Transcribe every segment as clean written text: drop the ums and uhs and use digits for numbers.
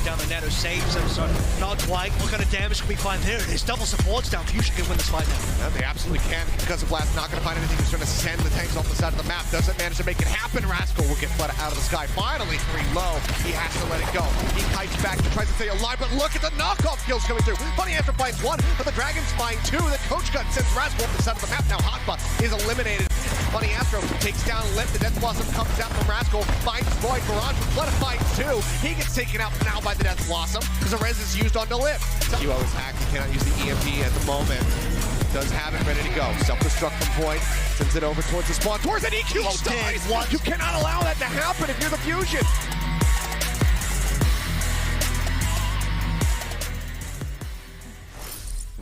down the net who saves him, so not quite. What kind of damage can we find there? There's double supports down. Fusion can win this fight now. And they absolutely can, because Blast not going to find anything. He's trying to send the tanks off the side of the map. Doesn't manage to make it happen. Rascal will get flooded out of the sky. Finally, 3 low. He has to let it go. He kites back and tries to stay alive, but look at the knockoff kills coming through. Funny Answer finds 1, but the Dragons find 2. The Coach Gun sends Rascal off the side of the map. Now Hotba is eliminated. Funny Astro takes down Lip. The Death Blossom comes out from Rascal. Finds Void. Barrage from Flood finds 2. He gets taken out now by the Death Blossom because the res is used onto Lip. QO is hacked. He cannot use the EMP at the moment. Does have it ready to go. Self-destruct from Void. Sends it over towards the spawn. Towards an EQ. You cannot allow that to happen if you're the Fusion.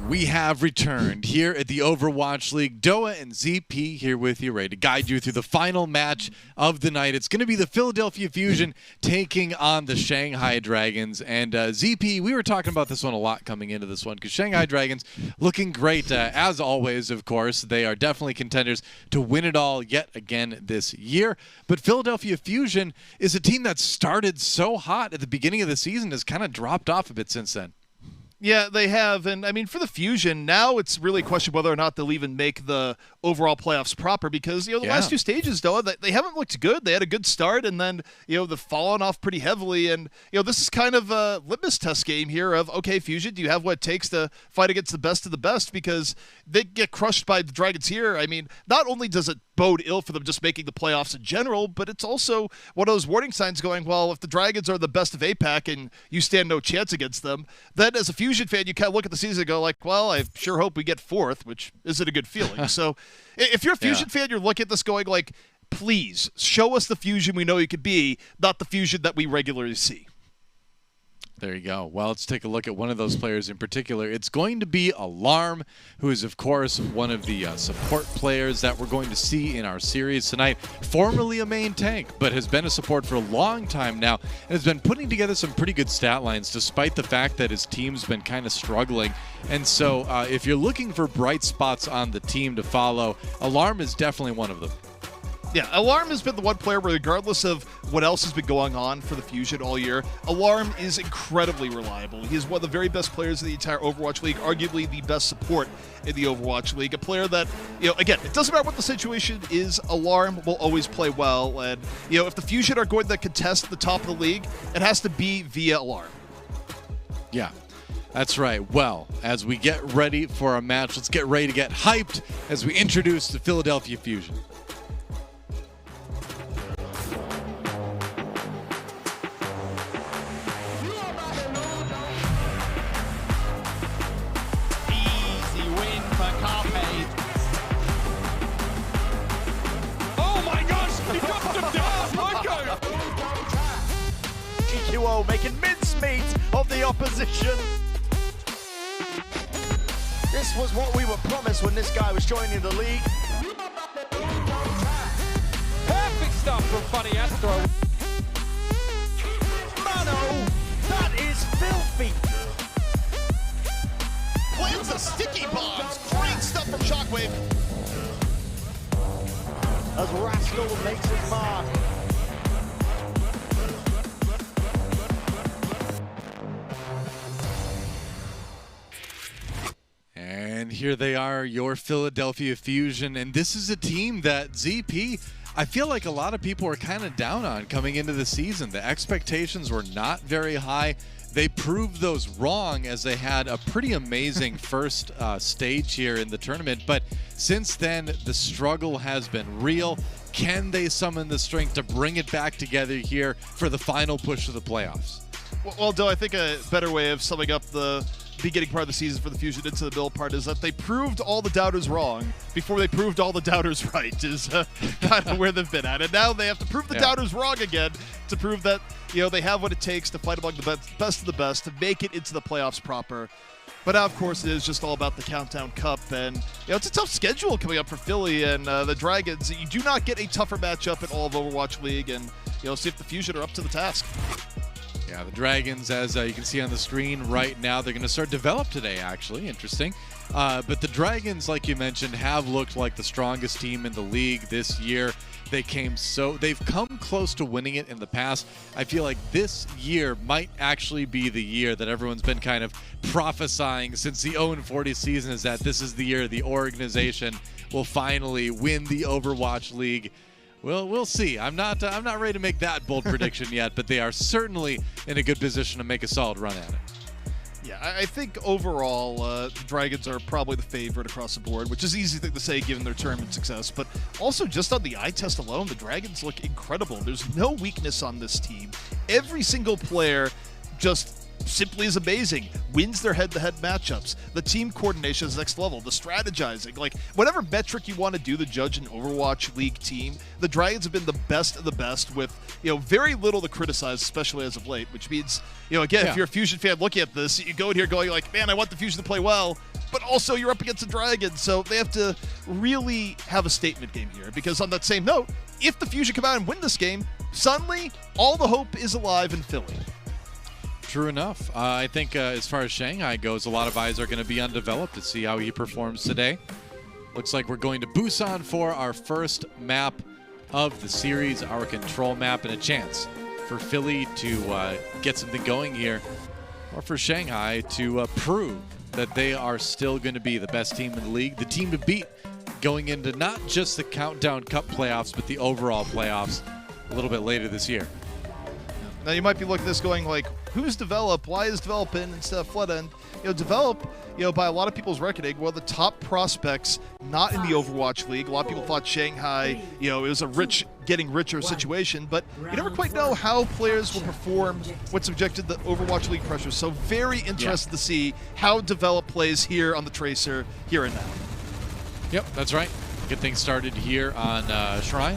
We have returned here at the Overwatch League. Doa and ZP here with you, ready to guide you through the final match of the night. It's going to be the Philadelphia Fusion taking on the Shanghai Dragons. And ZP, we were talking about this one a lot coming into this one because Shanghai Dragons looking great as always, of course. They are definitely contenders to win it all yet again this year. But Philadelphia Fusion is a team that started so hot at the beginning of the season, has kind of dropped off a bit since then. Yeah, they have. And, I mean, for the Fusion, now it's really a question whether or not they'll even make the overall playoffs proper because, the last 2 stages, though, they haven't looked good. They had a good start, and then, they've fallen off pretty heavily. And, this is kind of a litmus test game here of, okay, Fusion, do you have what it takes to fight against the best of the best? Because they get crushed by the Dragons here. I mean, not only does it bode ill for them just making the playoffs in general, but it's also one of those warning signs going, well, if the Dragons are the best of APAC and you stand no chance against them, then as a Fusion fan, you kind of look at the season and go like, well, I sure hope we get 4th, which isn't a good feeling. So if you're a Fusion fan, you're looking at this going like, please show us the Fusion we know you could be, not the Fusion that we regularly see. There you go. Well, let's take a look at one of those players in particular. It's going to be Alarm, who is, of course, one of the support players that we're going to see in our series tonight. Formerly a main tank, but has been a support for a long time now and has been putting together some pretty good stat lines despite the fact that his team's been kind of struggling. And so if you're looking for bright spots on the team to follow, Alarm is definitely one of them. Yeah, Alarm has been the one player where regardless of what else has been going on for the Fusion all year, Alarm is incredibly reliable. He is one of the very best players in the entire Overwatch League, arguably the best support in the Overwatch League. A player that, again, it doesn't matter what the situation is, Alarm will always play well. And, if the Fusion are going to contest the top of the league, it has to be via Alarm. Yeah. That's right. Well, as we get ready for our match, let's get ready to get hyped as we introduce the Philadelphia Fusion. GQO making mincemeat of the opposition. This was what we were promised when this guy was joining the league. Perfect stuff from Funny Astro. Mano, that is filthy. Plants the sticky bombs. Great stuff from Shockwave. As Rascal makes his mark. And here they are, your Philadelphia Fusion. And this is a team that ZP, I feel like a lot of people were kind of down on coming into the season. The expectations were not very high. They proved those wrong as they had a pretty amazing first stage here in the tournament. But since then, the struggle has been real. Can they summon the strength to bring it back together here for the final push of the playoffs? Well, Doe, I think a better way of summing up the beginning part of the season for the Fusion into the middle part is that they proved all the doubters wrong before they proved all the doubters right is kind of where they've been at. And now they have to prove the doubters wrong again to prove that, they have what it takes to fight among the best of the best to make it into the playoffs proper. But now, of course, it is just all about the Countdown Cup. And, it's a tough schedule coming up for Philly and the Dragons. You do not get a tougher matchup in all of Overwatch League. And, see if the Fusion are up to the task. Yeah, the Dragons, as you can see on the screen right now, they're going to start develop today, actually. Interesting. But the Dragons, like you mentioned, have looked like the strongest team in the league this year. They've come close to winning it in the past. I feel like this year might actually be the year that everyone's been kind of prophesying since the 0-40 season, is that this is the year the organization will finally win the Overwatch League. Well, we'll see. I'm not ready to make that bold prediction yet, but they are certainly in a good position to make a solid run at it. Yeah, I think overall, the Dragons are probably the favorite across the board, which is an easy thing to say given their tournament success. But also, just on the eye test alone, the Dragons look incredible. There's no weakness on this team. Every single player just simply is amazing. Wins their head-to-head matchups. The team coordination is next level. The strategizing, like whatever metric you want to do to judge an Overwatch League team, the Dragons have been the best of the best with, very little to criticize, especially as of late, which means, again, if you're a Fusion fan looking at this, you go in here going like, man, I want the Fusion to play well, but also you're up against the Dragons, so they have to really have a statement game here, because on that same note, if the Fusion come out and win this game, suddenly all the hope is alive in Philly. True enough. I think as far as Shanghai goes, a lot of eyes are going to be undeveloped to see how he performs today. Looks like we're going to Busan for our first map of the series, our control map, and a chance for Philly to get something going here, or for Shanghai to prove that they are still going to be the best team in the league, the team to beat going into not just the Countdown Cup playoffs, but the overall playoffs a little bit later this year. Now you might be looking at this going like, who's Develop? Why is Develop in instead of Fleta? And Develop, by a lot of people's reckoning, one of the top prospects not in the Overwatch League. A lot of people thought Shanghai, it was a getting richer situation, but you never quite know how players will perform when subjected to the Overwatch League pressure. So very interested to see how Develop plays here on the Tracer here and now. Yep, that's right. Get things started here on Shrine.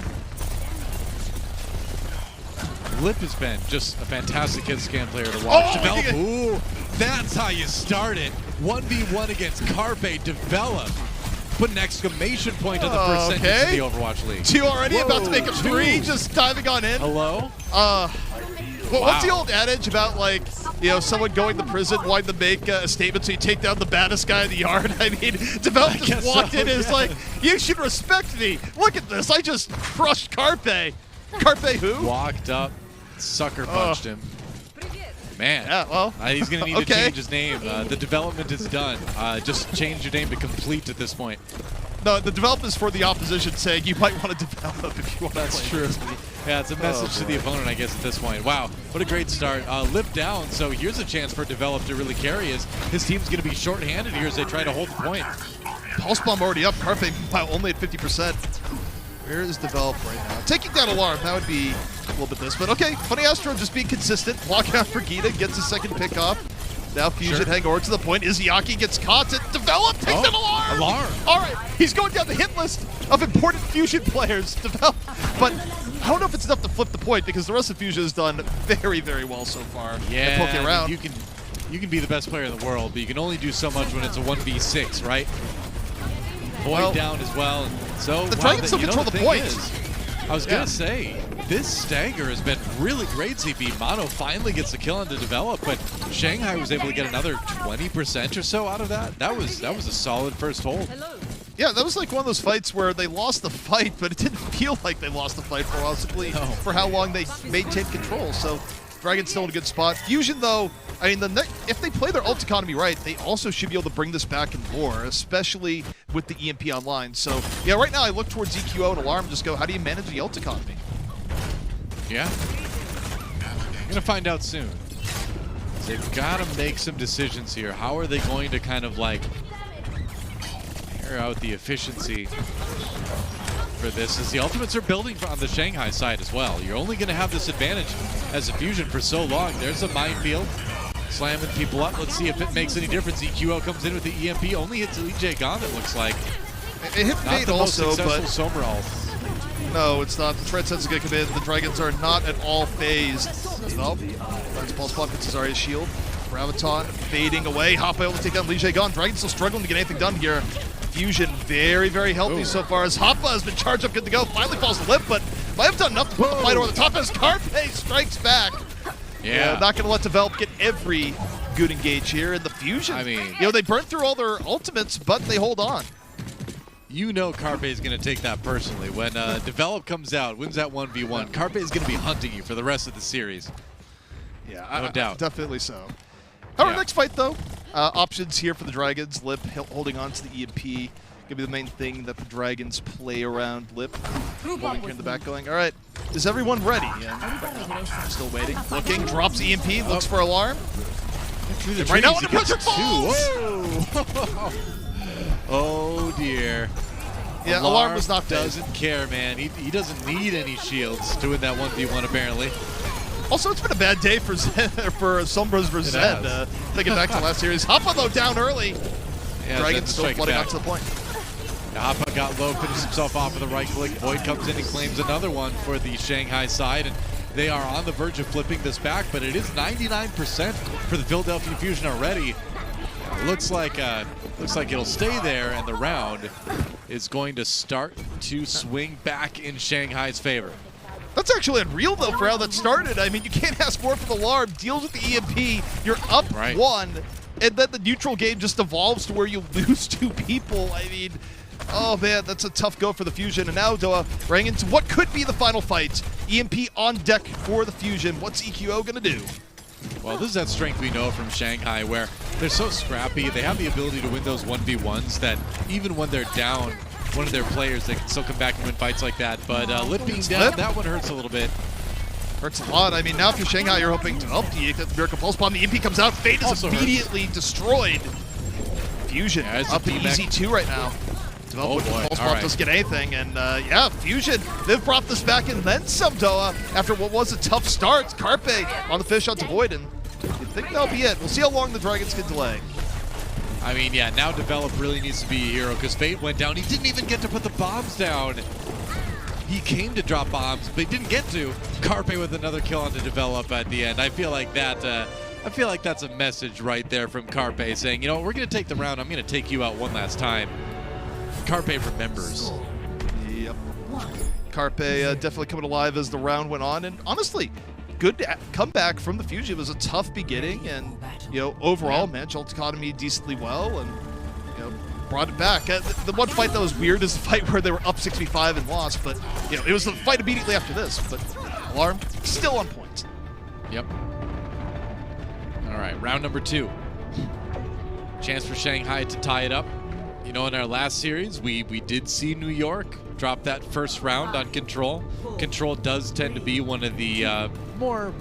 Lip has been just a fantastic hit scan player to watch. Develop. Ooh, that's how you start it. 1v1 against Carpe. Develop. Put an exclamation point on the percentage of the Overwatch League. Two already, about to make a three, just diving on in. Hello? What's the old adage about, like, someone going to prison wanting to make a statement so you take down the baddest guy in the yard? I mean, Develop just walked in and is like, you should respect me. Look at this. I just crushed Carpe. Carpe who? Walked up, sucker punched him. Man, yeah, well, he's going to need to change his name. The development is done. Just change your name to Complete at this point. No, the development is for the opposition, saying you might want to develop if you want to play. That's true. Yeah, it's a message to the opponent, I guess, at this point. Wow, what a great start. Lip down, so here's a chance for Develop to really carry his team's going to be short-handed here as they try to hold the point. Pulse Bomb already up. Carpe only at 50%. Where is Develop right now? Taking down Alarm, that would be a little bit this, but okay. Funny Astro just being consistent, walking out for Gita, gets his second pick off. Now Fusion hang over to the point. Izayaki gets caught. Develop takes down Alarm! Alarm! All right, he's going down the hit list of important Fusion players. Develop, but I don't know if it's enough to flip the point because the rest of Fusion has done very, very well so far. Yeah, poking around. You can be the best player in the world, but you can only do so much when it's a 1v6, right? Void down as well. So the Dragons still control the points. I was going to say, this stagger has been really great, ZP. Mono finally gets the kill on to Develop, but Shanghai was able to get another 20% or so out of that. That was a solid first hold. Yeah, that was like one of those fights where they lost the fight, but it didn't feel like they lost the fight for a while, simply for how long they maintained control. So Dragon's still in a good spot. Fusion, though, I mean, if they play their ult economy right, they also should be able to bring this back and more, especially with the EMP online. So, yeah, right now I look towards EQO and Alarm and just go, how do you manage the ult economy? Yeah. We're going to find out soon. They've got to make some decisions here. How are they going to kind of, like, air out the efficiency for this, as the ultimates are building on the Shanghai side as well. You're only going to have this advantage as a Fusion for so long. There's a minefield. Slamming people up. Let's see if it makes any difference. EQO comes in with the EMP. Only hits EJ Gon, it looks like. It hit Fate also, but Sommerall. No, it's not. The Threat Sense is going to come in. The Dragons are not at all phased. No. Pulse Bomb hits Zarya's shield. Graviton fading away. Hoppa able to take down EJ Gon. Dragons still struggling to get anything done here. Fusion very, very healthy so far as Hoppa has been charged up, good to go. Finally falls to Lip, but might have done enough to put the fight over the top as Carpe strikes back. Yeah. Not going to let Develop get every good engage here. And the Fusion, I mean, they burn through all their ultimates, but they hold on. You know Carpe is going to take that personally. When Develop comes out, wins that 1v1, Carpe is going to be hunting you for the rest of the series. Yeah, no doubt. Definitely so. Our next fight, though, options here for the Dragons. Lip holding on to the EMP. Gonna be the main thing that the Dragons play around. Lip holding here in the back going, all right, is everyone ready? Yeah. Still waiting. Looking, drops EMP, looks for alarm. And right now, under pressure falls! Oh, dear. Yeah, alarm was not doesn't care, man. He doesn't need any shields to win that 1v1, apparently. Also, it's been a bad day for Sombras versus Zed. Thinking back to last series. Hoppa, though, down early. Yeah, Dragons still flooding out to the point. Yeah, Hoppa got low, finished himself off with a right click. Void comes in and claims another one for the Shanghai side, and they are on the verge of flipping this back, but it is 99% for the Philadelphia Fusion already. Looks like it'll stay there, and the round is going to start to swing back in Shanghai's favor. That's actually unreal, though, for how that started. I mean, you can't ask more for the alarm. Deals with the EMP. You're up one, and then the neutral game just evolves to where you lose 2 people. I mean, oh, man, that's a tough go for the Fusion. And now Doa running into what could be the final fight. EMP on deck for the Fusion. What's EQO going to do? Well, this is that strength we know from Shanghai, where they're so scrappy. They have the ability to win those 1v1s that even when they're down one of their players, they can still come back and win fights like that. But Lip being down, that one hurts a little bit. Hurts a lot. I mean, now if you're Shanghai, you're hoping to help you get the Miracle Pulse Bomb. The EMP comes out. Fate is Also immediately destroyed. Fusion up in easy 2 right now. Develop with the Pulse Bomb doesn't get anything. And yeah, Fusion, they've brought this back and then some, Doa, after what was a tough start. Carpe on the fish onto Void, and you'd think that'll be it. We'll see how long the Dragons can delay. I mean, yeah, now Develop really needs to be a hero because Fate went down. He didn't even get to put the bombs down. He came to drop bombs, but he didn't get to. Carpe with another kill on to Develop at the end. I feel like that's a message right there from Carpe saying, you know, we're going to take the round. I'm going to take you out one last time. Carpe remembers. Yep. Carpe definitely coming alive as the round went on, and honestly, good comeback from the Fusion. It was a tough beginning, and overall managed economy decently well, and brought it back. The one fight that was weird is the fight where they were up 65 and lost, but it was the fight immediately after this. But alarm still on point. Yep. All right, round number 2. Chance for Shanghai to tie it up. In our last series, we did see New York drop that first round on Control. Control does tend to be one of the more,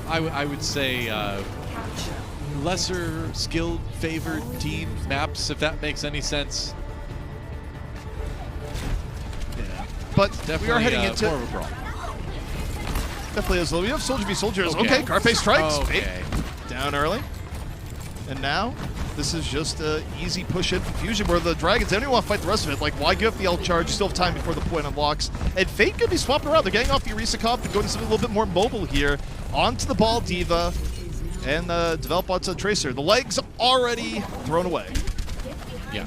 I would say lesser skilled favored team maps, if that makes any sense. Yeah, but definitely we are heading into more of a brawl. Definitely is. We have Soldier v Soldiers. Okay, Carpe strikes. Okay. Down early. And now, this is just an easy push in for Fusion, where the Dragons, they don't even want to fight the rest of it. Like, why give up the L charge? You still have time before the point unlocks. And Fate could be swapping around. They're getting off the Orisa comp and going to something a little bit more mobile here. Onto the ball, Diva. And Develop onto Tracer. The legs already thrown away. Yeah.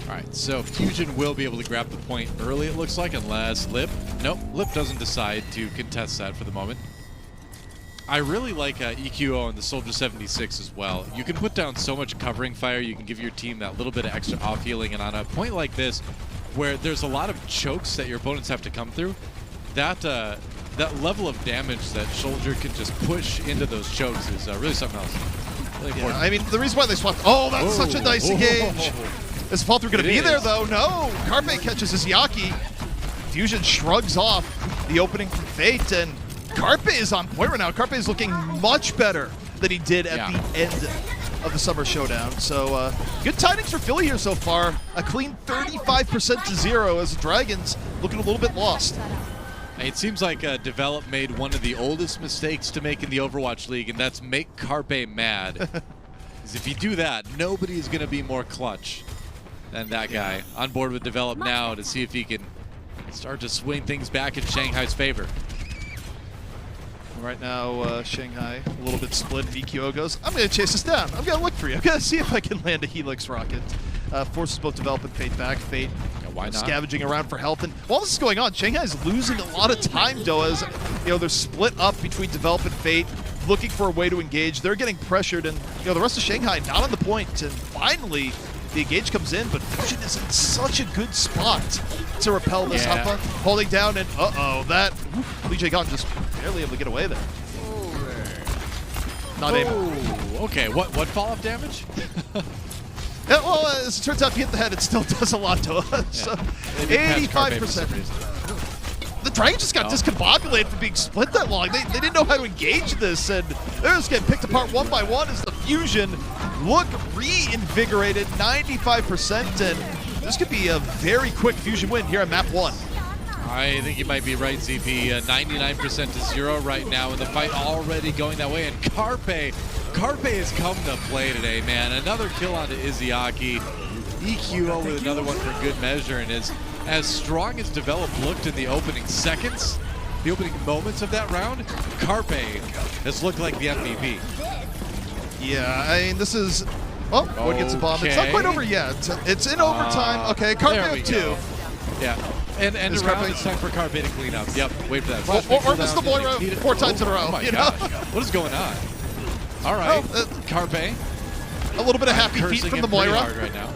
All right, so Fusion will be able to grab the point early, it looks like, unless Lip. Nope, Lip doesn't decide to contest that for the moment. I really like EQO on the Soldier 76 as well. You can put down so much covering fire, you can give your team that little bit of extra off healing, and on a point like this, where there's a lot of chokes that your opponents have to come through, that level of damage that Soldier can just push into those chokes is really something else. Really important. I mean, the reason why they swapped... Oh, that's such a nice engage! Is fall through going to be there, though? No! Carpe catches his Yaki. Fusion shrugs off the opening from Fate, and Carpe is on point right now. Carpe is looking much better than he did at the end of the Summer Showdown. So, good tidings for Philly here so far. A clean 35% to 0 as the Dragons looking a little bit lost. It seems like Develop made one of the oldest mistakes to make in the Overwatch League, and that's make Carpe mad. Because if you do that, nobody is going to be more clutch than that guy. On board with Develop now to see if he can start to swing things back in Shanghai's favor. Right now, Shanghai a little bit split. EQO goes, I'm going to chase this down. I'm going to look for you. I'm going to see if I can land a Helix rocket. Forces both Develop and Fate back. Fate Why not? Scavenging around for health. And while this is going on, Shanghai's losing a lot of time, though, as they're split up between Develop and Fate, looking for a way to engage. They're getting pressured, and the rest of Shanghai not on the point. And finally, the engage comes in, but Fusion is in such a good spot to repel this Huppa. Holding down, and that Lee Gon just barely able to get away there. Not able. Okay, what fall-off damage? Yeah, well, as it turns out, if you hit the head, it still does a lot to us. So 85%. The Dragons just got discombobulated for being split that long. They didn't know how to engage this, and they're just getting picked apart one by one as the Fusion look reinvigorated, 95%, and this could be a very quick Fusion win here on map 1. I think you might be right, ZP. 99% to 0 right now, and the fight already going that way. And Carpe has come to play today, man. Another kill onto Izzyaki. EQO with another one for good measure, and as strong as Develop looked in the opening seconds, the opening moments of that round, Carpe has looked like the MVP. Yeah, I mean, this is... Oh, one gets a bomb. It's not quite over yet. It's in overtime. Okay, Carpe with 2. Yeah. And around it's time for Carpe to clean up. Yep, wait for that. Or miss the Moira 4 times in a row. Oh my gosh. What is going on? All right, Carpe. A little bit of happy feet from the Moira. Hard right now.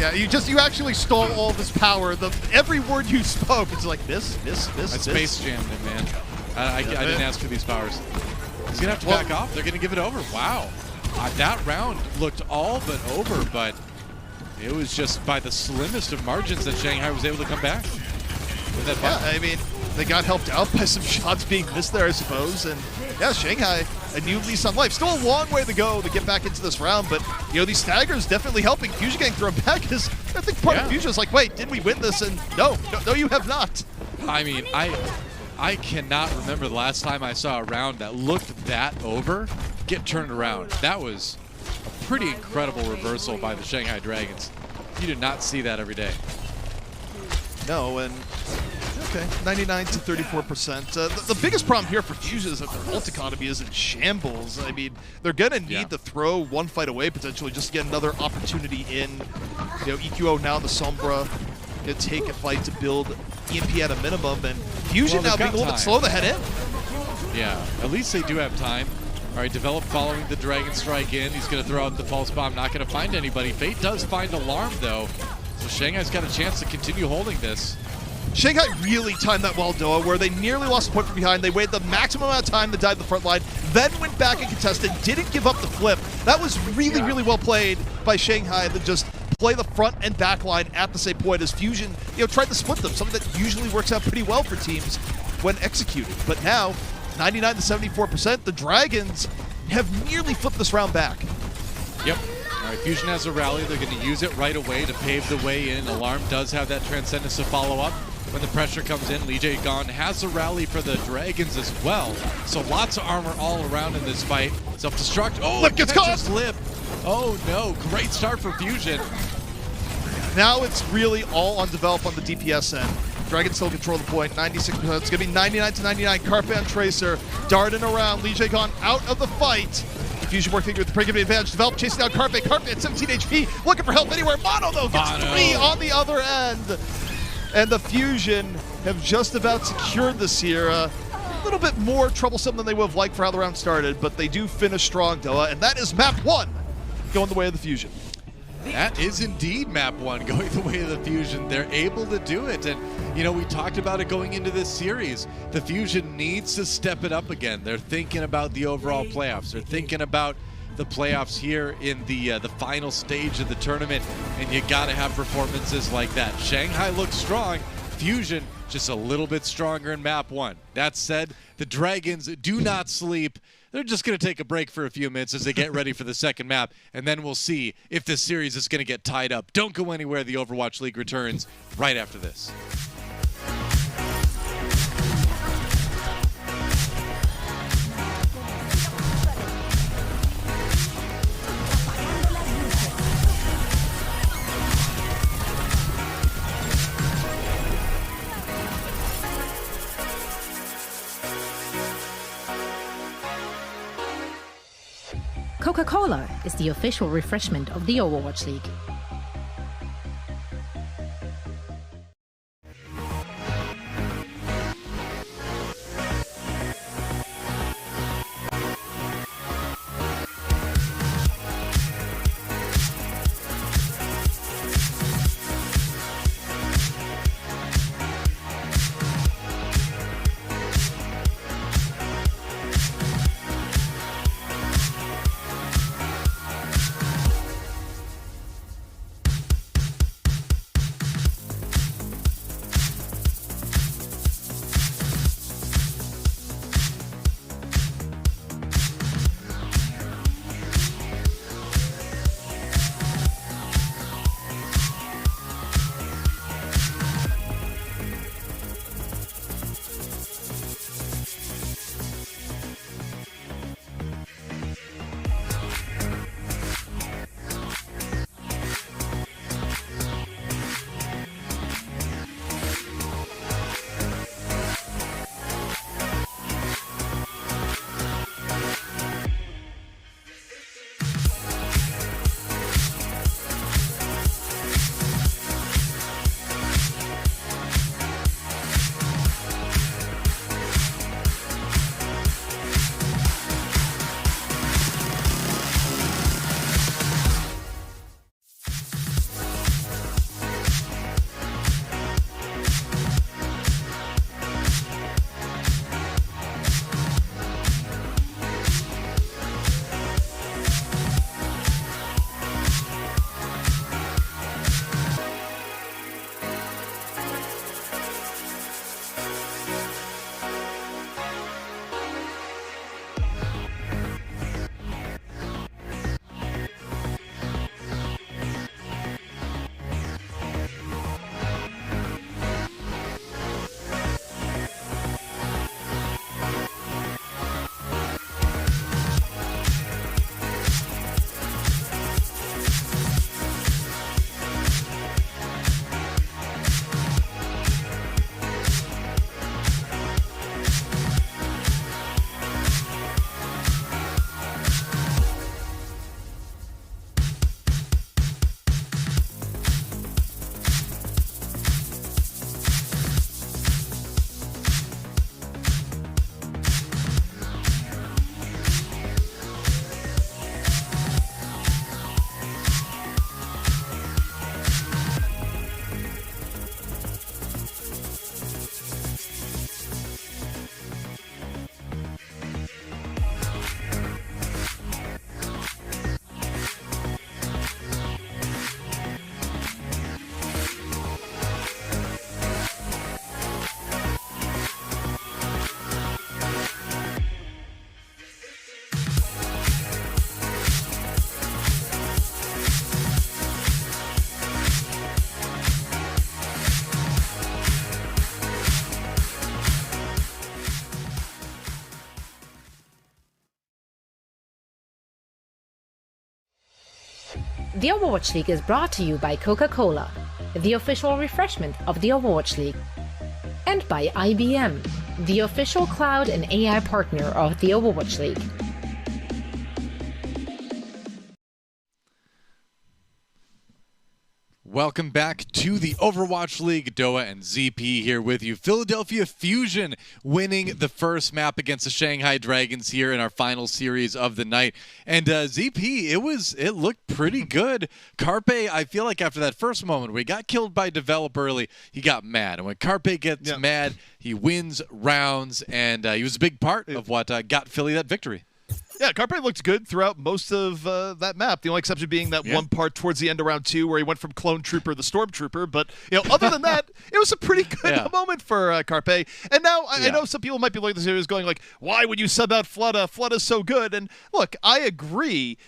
Yeah, you actually stole all of his power. Every word you spoke, it's like this. I space jammed him, man. I didn't ask for these powers. He's gonna have to back off. They're gonna give it over. Wow. That round looked all but over, but it was just by the slimmest of margins that Shanghai was able to come back with that fight. Yeah, I mean, they got helped out by some shots being missed there, I suppose. And yeah, Shanghai, a new lease on life. Still a long way to go to get back into this round, but these staggers definitely helping. Fusion getting thrown back because I think part of Fusion is like, wait, did we win this? And no, you have not. I mean, I cannot remember the last time I saw a round that looked that over get turned around. That was a pretty incredible reversal by the Shanghai Dragons. You do not see that every day. No, and okay, 99 to 34%. The biggest problem here for Fusion is that their ult economy is in shambles. I mean, they're gonna need to throw one fight away potentially just to get another opportunity in. EQO now the Sombra gonna take a fight to build EMP at a minimum, and Fusion now being a little bit slow to head in. Yeah, at least they do have time. All right, Develop following the Dragon Strike in. He's going to throw out the Pulse Bomb, not going to find anybody. Fate does find Alarm, though, so Shanghai's got a chance to continue holding this. Shanghai really timed that well, Doa, where they nearly lost a point from behind. They waited the maximum amount of time to dive the front line, then went back and contested, didn't give up the flip. That was really, really well played by Shanghai to just play the front and back line at the same point as Fusion, tried to split them, something that usually works out pretty well for teams when executed. But now, 99 to 74%, the Dragons have nearly flipped this round back. Yep. All right, Fusion has a rally. They're going to use it right away to pave the way in. Alarm does have that Transcendence to follow up. When the pressure comes in, Lee Jae-gon has a rally for the Dragons as well. So lots of armor all around in this fight. Self-destruct. Oh, Lip gets caught! Lip. Oh no, great start for Fusion. Now it's really all on Develop on the DPS end. Dragons still control the point, 96%. It's going to be 99 to 99. Carpe and Tracer darting around. Lee Jae-gon out of the fight. Fusion working with the pre-game advantage. Develop chasing down Carpe. Carpe at 17 HP, looking for help anywhere. Mono, though, gets 3 on the other end. And the Fusion have just about secured this here. A little bit more troublesome than they would have liked for how the round started, but they do finish strong, Doa, and that is map 1 going the way of the Fusion. That is indeed map 1 going the way of the Fusion. They're able to do it, and we talked about it going into this series. The Fusion needs to step it up again. They're thinking about the overall playoffs. They're thinking about the playoffs here in the final stage of the tournament, and you got to have performances like that. Shanghai looks strong. Fusion just a little bit stronger in map 1. That said, the Dragons do not sleep. They're just going to take a break for a few minutes as they get ready for the second map, and then we'll see if this series is going to get tied up. Don't go anywhere. The Overwatch League returns right after this. Coca-Cola is the official refreshment of the Overwatch League. The Overwatch League is brought to you by Coca-Cola, the official refreshment of the Overwatch League, and by IBM, the official cloud and AI partner of the Overwatch League. Welcome back to the Overwatch League. Doa and ZP here with you. Philadelphia Fusion winning the first map against the Shanghai Dragons here in our final series of the night. And ZP, it looked pretty good. Carpe, I feel like after that first moment where he got killed by Develop early, he got mad. And when Carpe gets mad, he wins rounds, and he was a big part of what got Philly that victory. Yeah, Carpe looked good throughout most of that map. The only exception being that one part towards the end of round 2 where he went from Clone Trooper to Stormtrooper. But other than that, it was a pretty good moment for Carpe. And now I know some people might be looking at this series going like, "Why would you sub out Flutta? Flutta's so good." And look, I agree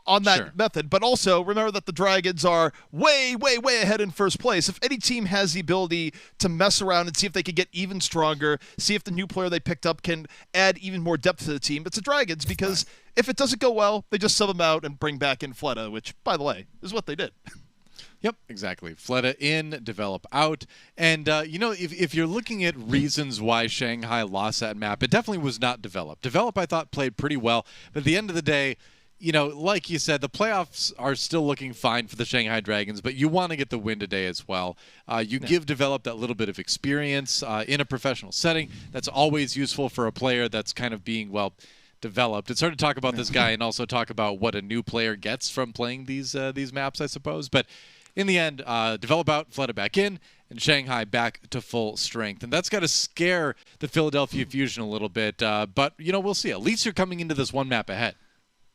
on that method. But also remember that the Dragons are way, way, way ahead in first place. If any team has the ability to mess around and see if they can get even stronger, see if the new player they picked up can add even more depth to the team, it's the Dragons, because if it doesn't go well, they just sub them out and bring back in Fletta, which, by the way, is what they did. Yep, exactly. Fletta in, Develop out. And, if you're looking at reasons why Shanghai lost that map, it definitely was not Develop. Develop, I thought, played pretty well. But at the end of the day, like you said, the playoffs are still looking fine for the Shanghai Dragons, but you want to get the win today as well. You give Develop that little bit of experience in a professional setting. That's always useful for a player that's kind of being, developed. It's hard to talk about this guy and also talk about what a new player gets from playing these maps, I suppose. But in the end, Develop out, Fletta back in, and Shanghai back to full strength. And that's got to scare the Philadelphia Fusion a little bit. But, we'll see. At least you're coming into this one map ahead.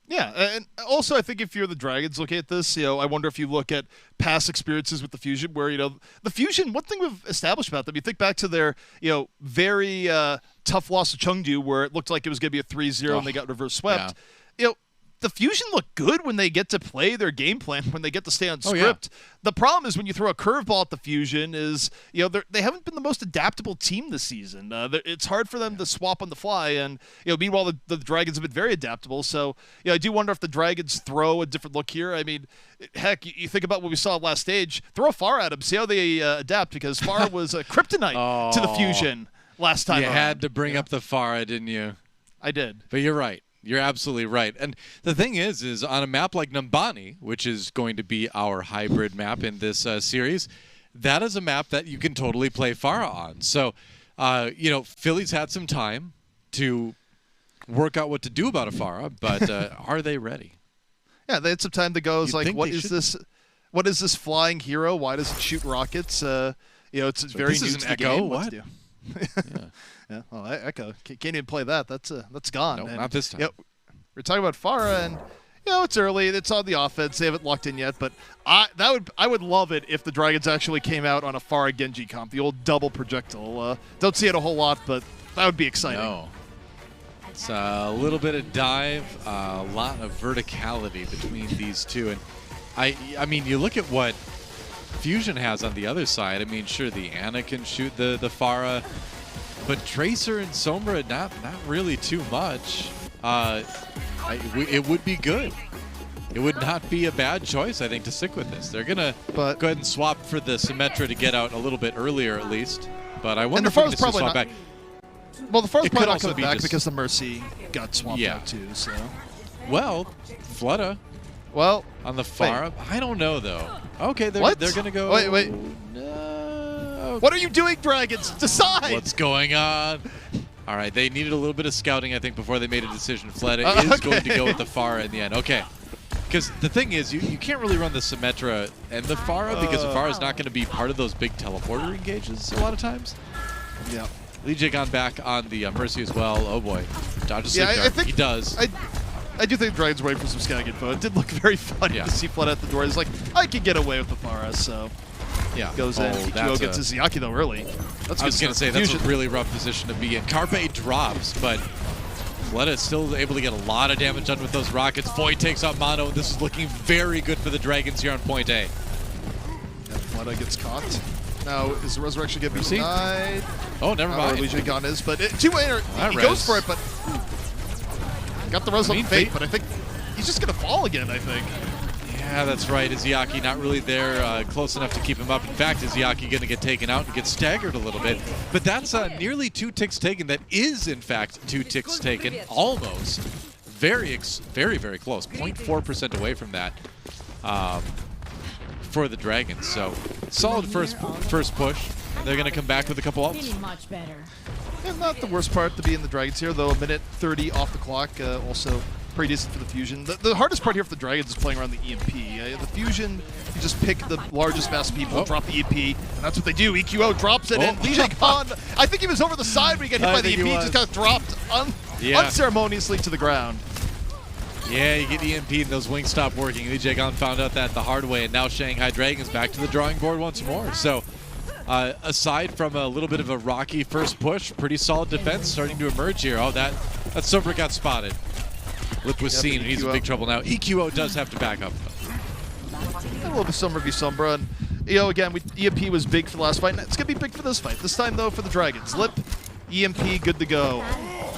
Yeah, and also I think if you're the Dragons looking at this, I wonder if you look at past experiences with the Fusion where, the Fusion, one thing we've established about them, you think back to their, very tough loss to Chengdu where it looked like it was going to be a 3-0 and they got reverse swept. Yeah. The Fusion look good when they get to play their game plan, when they get to stay on script. The problem is when you throw a curveball at the Fusion is, they haven't been the most adaptable team this season. It's hard for them to swap on the fly, and meanwhile the Dragons have been very adaptable. So I do wonder if the Dragons throw a different look here. I mean, heck, you think about what we saw last stage. Throw a Pharah at them, see how they adapt, because Pharah was a kryptonite to the Fusion last time. You had to bring up the Pharah, didn't you? I did. But you're right. You're absolutely right. And the thing is on a map like Numbani, which is going to be our hybrid map in this series, that is a map that you can totally play Pharah on. So, Philly's had some time to work out what to do about a Pharah, but are they ready? Yeah, they had some time to go. It's like, what is this? What is this flying hero? Why does it shoot rockets? It's very new to the game. What? Yeah, well, Echo can't even play that. That's gone. No, not this time. We're talking about Pharah, and it's early. It's on the offense. They haven't locked in yet, but I would love it if the Dragons actually came out on a Pharah Genji comp, the old double projectile. Don't see it a whole lot, but that would be exciting. No. It's a little bit of dive, a lot of verticality between these two, and I mean, you look at what Fusion has on the other side. I mean, sure, the Ana can shoot the Pharah, but Tracer and Sombra, not really too much. It would be good. It would not be a bad choice, I think, to stick with this. They're going to go ahead and swap for the Symmetra to get out a little bit earlier, at least. But I wonder if we're going to swap back. Well, the Pharah's probably not coming back because the Mercy got swapped out too. So. Well, Flutta. Well, on the Pharah, I don't know though. Okay, they're going to go. Wait. No. What are you doing, Dragons? Decide. What's going on? All right, they needed a little bit of scouting, I think, before they made a decision. Fletta is going to go with the Pharah in the end. Okay. Because the thing is, you can't really run the Symmetra and the Pharah because the Pharah is not going to be part of those big teleporter engages a lot of times. Yeah. Lee gone back on the Mercy as well. Oh boy. Dodges I think he does. I do think the Dragons waiting for some scouting info. It did look very funny to see Flood at the door. It's like, I can get away with the Pharah, so goes in. Ichigo gets his Ziyaki though early. I was going to say, that's a really rough position to be in. Carpe drops, but Fletta is still able to get a lot of damage done with those rockets. Void takes out Mono. This is looking very good for the Dragons here on point A. Fletta gets caught. Now, is the Resurrection going to be denied? Oh, never mind. Legion Gun is, but two-waiter, he goes for it, but got the Res on Fate, but I think he's just going to fall again, I think. Yeah, that's right. Izayaki not really there close enough to keep him up. In fact, Izayaki going to get taken out and get staggered a little bit. But that's nearly 2 ticks taken. That is, in fact, 2 ticks taken. Almost. Very, very close. 0.4% away from that for the Dragons. So, solid first push. They're going to come back with a couple ults. And not the worst part to be in the Dragons here, though. A minute 30 off the clock. Also pretty decent for the Fusion. The hardest part here for the Dragons is playing around the EMP. The Fusion, you just pick the largest mass of people, drop the EMP, and that's what they do. EQO drops it, and Lee Khan, I think he was over the side when he got hit by the EMP, just got dropped unceremoniously to the ground. Yeah, you get EMP and those wings stop working. Lee Jae-gon found out that the hard way, and now Shanghai Dragons back to the drawing board once more. So, aside from a little bit of a rocky first push, pretty solid defense starting to emerge here. Oh, that Sombra got spotted. Lip was seen, and he's in big trouble now. EQO does have to back up, though. A little bit of Sombra v Sombra, and again, EMP was big for the last fight, and it's going to be big for this fight. This time, though, for the Dragons. Lip, EMP, good to go.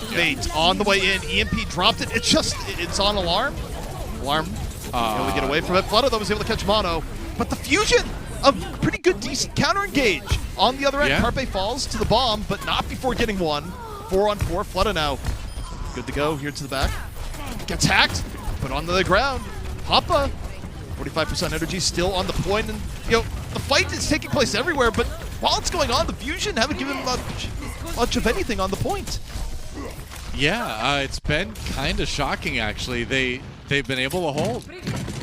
Fate on the way in. EMP dropped it. It's on alarm. Alarm. Able to get away from it. Flutter, though, was able to catch Mono. But the Fusion, a pretty good, decent counter engage. On the other end, Carpe falls to the bomb, but not before getting one. 4-on-4. Flutter now. Good to go here to the back. Gets hacked. Put on the ground. Papa. 45% energy still on the point. And, the fight is taking place everywhere, but while it's going on, the Fusion haven't given much of anything on the point. Yeah, it's been kind of shocking, actually. They've been able to hold.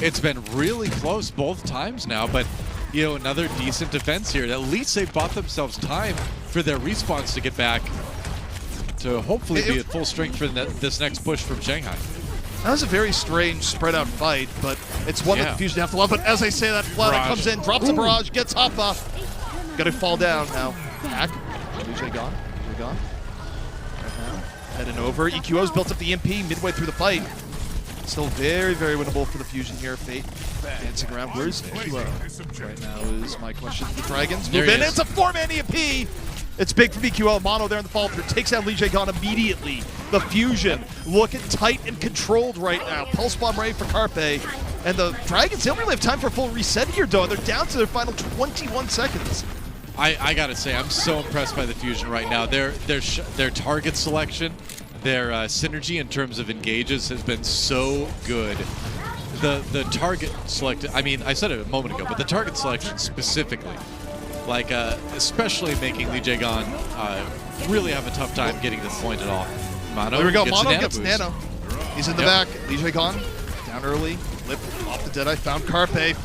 It's been really close both times now, but another decent defense here. At least they've bought themselves time for their respawns to get back to hopefully be at full strength for this next push from Shanghai. That was a very strange spread-out fight, but it's one that the Fusion have to love. But as I say that, Flutter comes in, drops a barrage, gets Hoppa. Got to fall down now. Hack. Luce gone. Gone. Right now. Heading over. EQO's built up the EMP midway through the fight. Still very, very winnable for the Fusion here. Fate dancing around. Where's EQO? Right now is my question. The Dragons move in. It's a 4-man EMP. It's big for EQO. Mono there in the fall through. Takes out Lee Jae-gon immediately. The Fusion looking tight and controlled right now. Pulse bomb ready for Carpe. And the Dragons, they don't really have time for a full reset here, though. They're down to their final 21 seconds. I gotta say, I'm so impressed by the Fusion right now. Their target selection, their synergy in terms of engages has been so good. The target selected, I said it a moment ago, but the target selection specifically, especially making Lee Jae-gon really have a tough time getting this point at all. Mono there we go. Gets Mono nano gets boost. nano. He's in the back. Lee Jae-gon down early. Lip off the Deadeye. Found Carpe.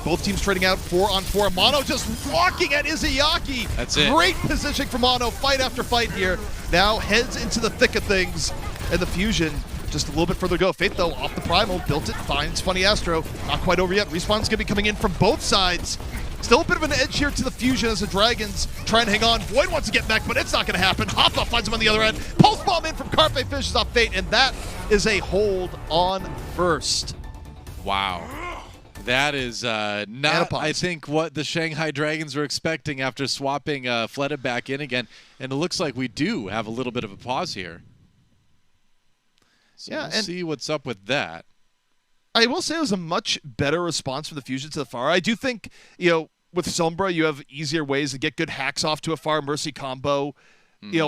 Both teams trading out 4-on-4. Mono just walking at Izayaki. That's it. Great positioning for Mono. Fight after fight here. Now heads into the thick of things. And the Fusion just a little bit further to go. Fate, though, off the Primal. Built it. Finds Funny Astro. Not quite over yet. Respawn's going to be coming in from both sides. Still a bit of an edge here to the Fusion as the Dragons try and hang on. Void wants to get back, but it's not going to happen. Hoppa finds him on the other end. Pulse bomb in from Carpe, finishes off Fate, and that is a hold on first. Wow. That is not, I think, what the Shanghai Dragons were expecting after swapping Fleta back in again. And it looks like we do have a little bit of a pause here. So we'll see what's up with that. I will say it was a much better response for the Fusion to the Pharah. I do think, with Sombra, you have easier ways to get good hacks off to a Pharah Mercy combo,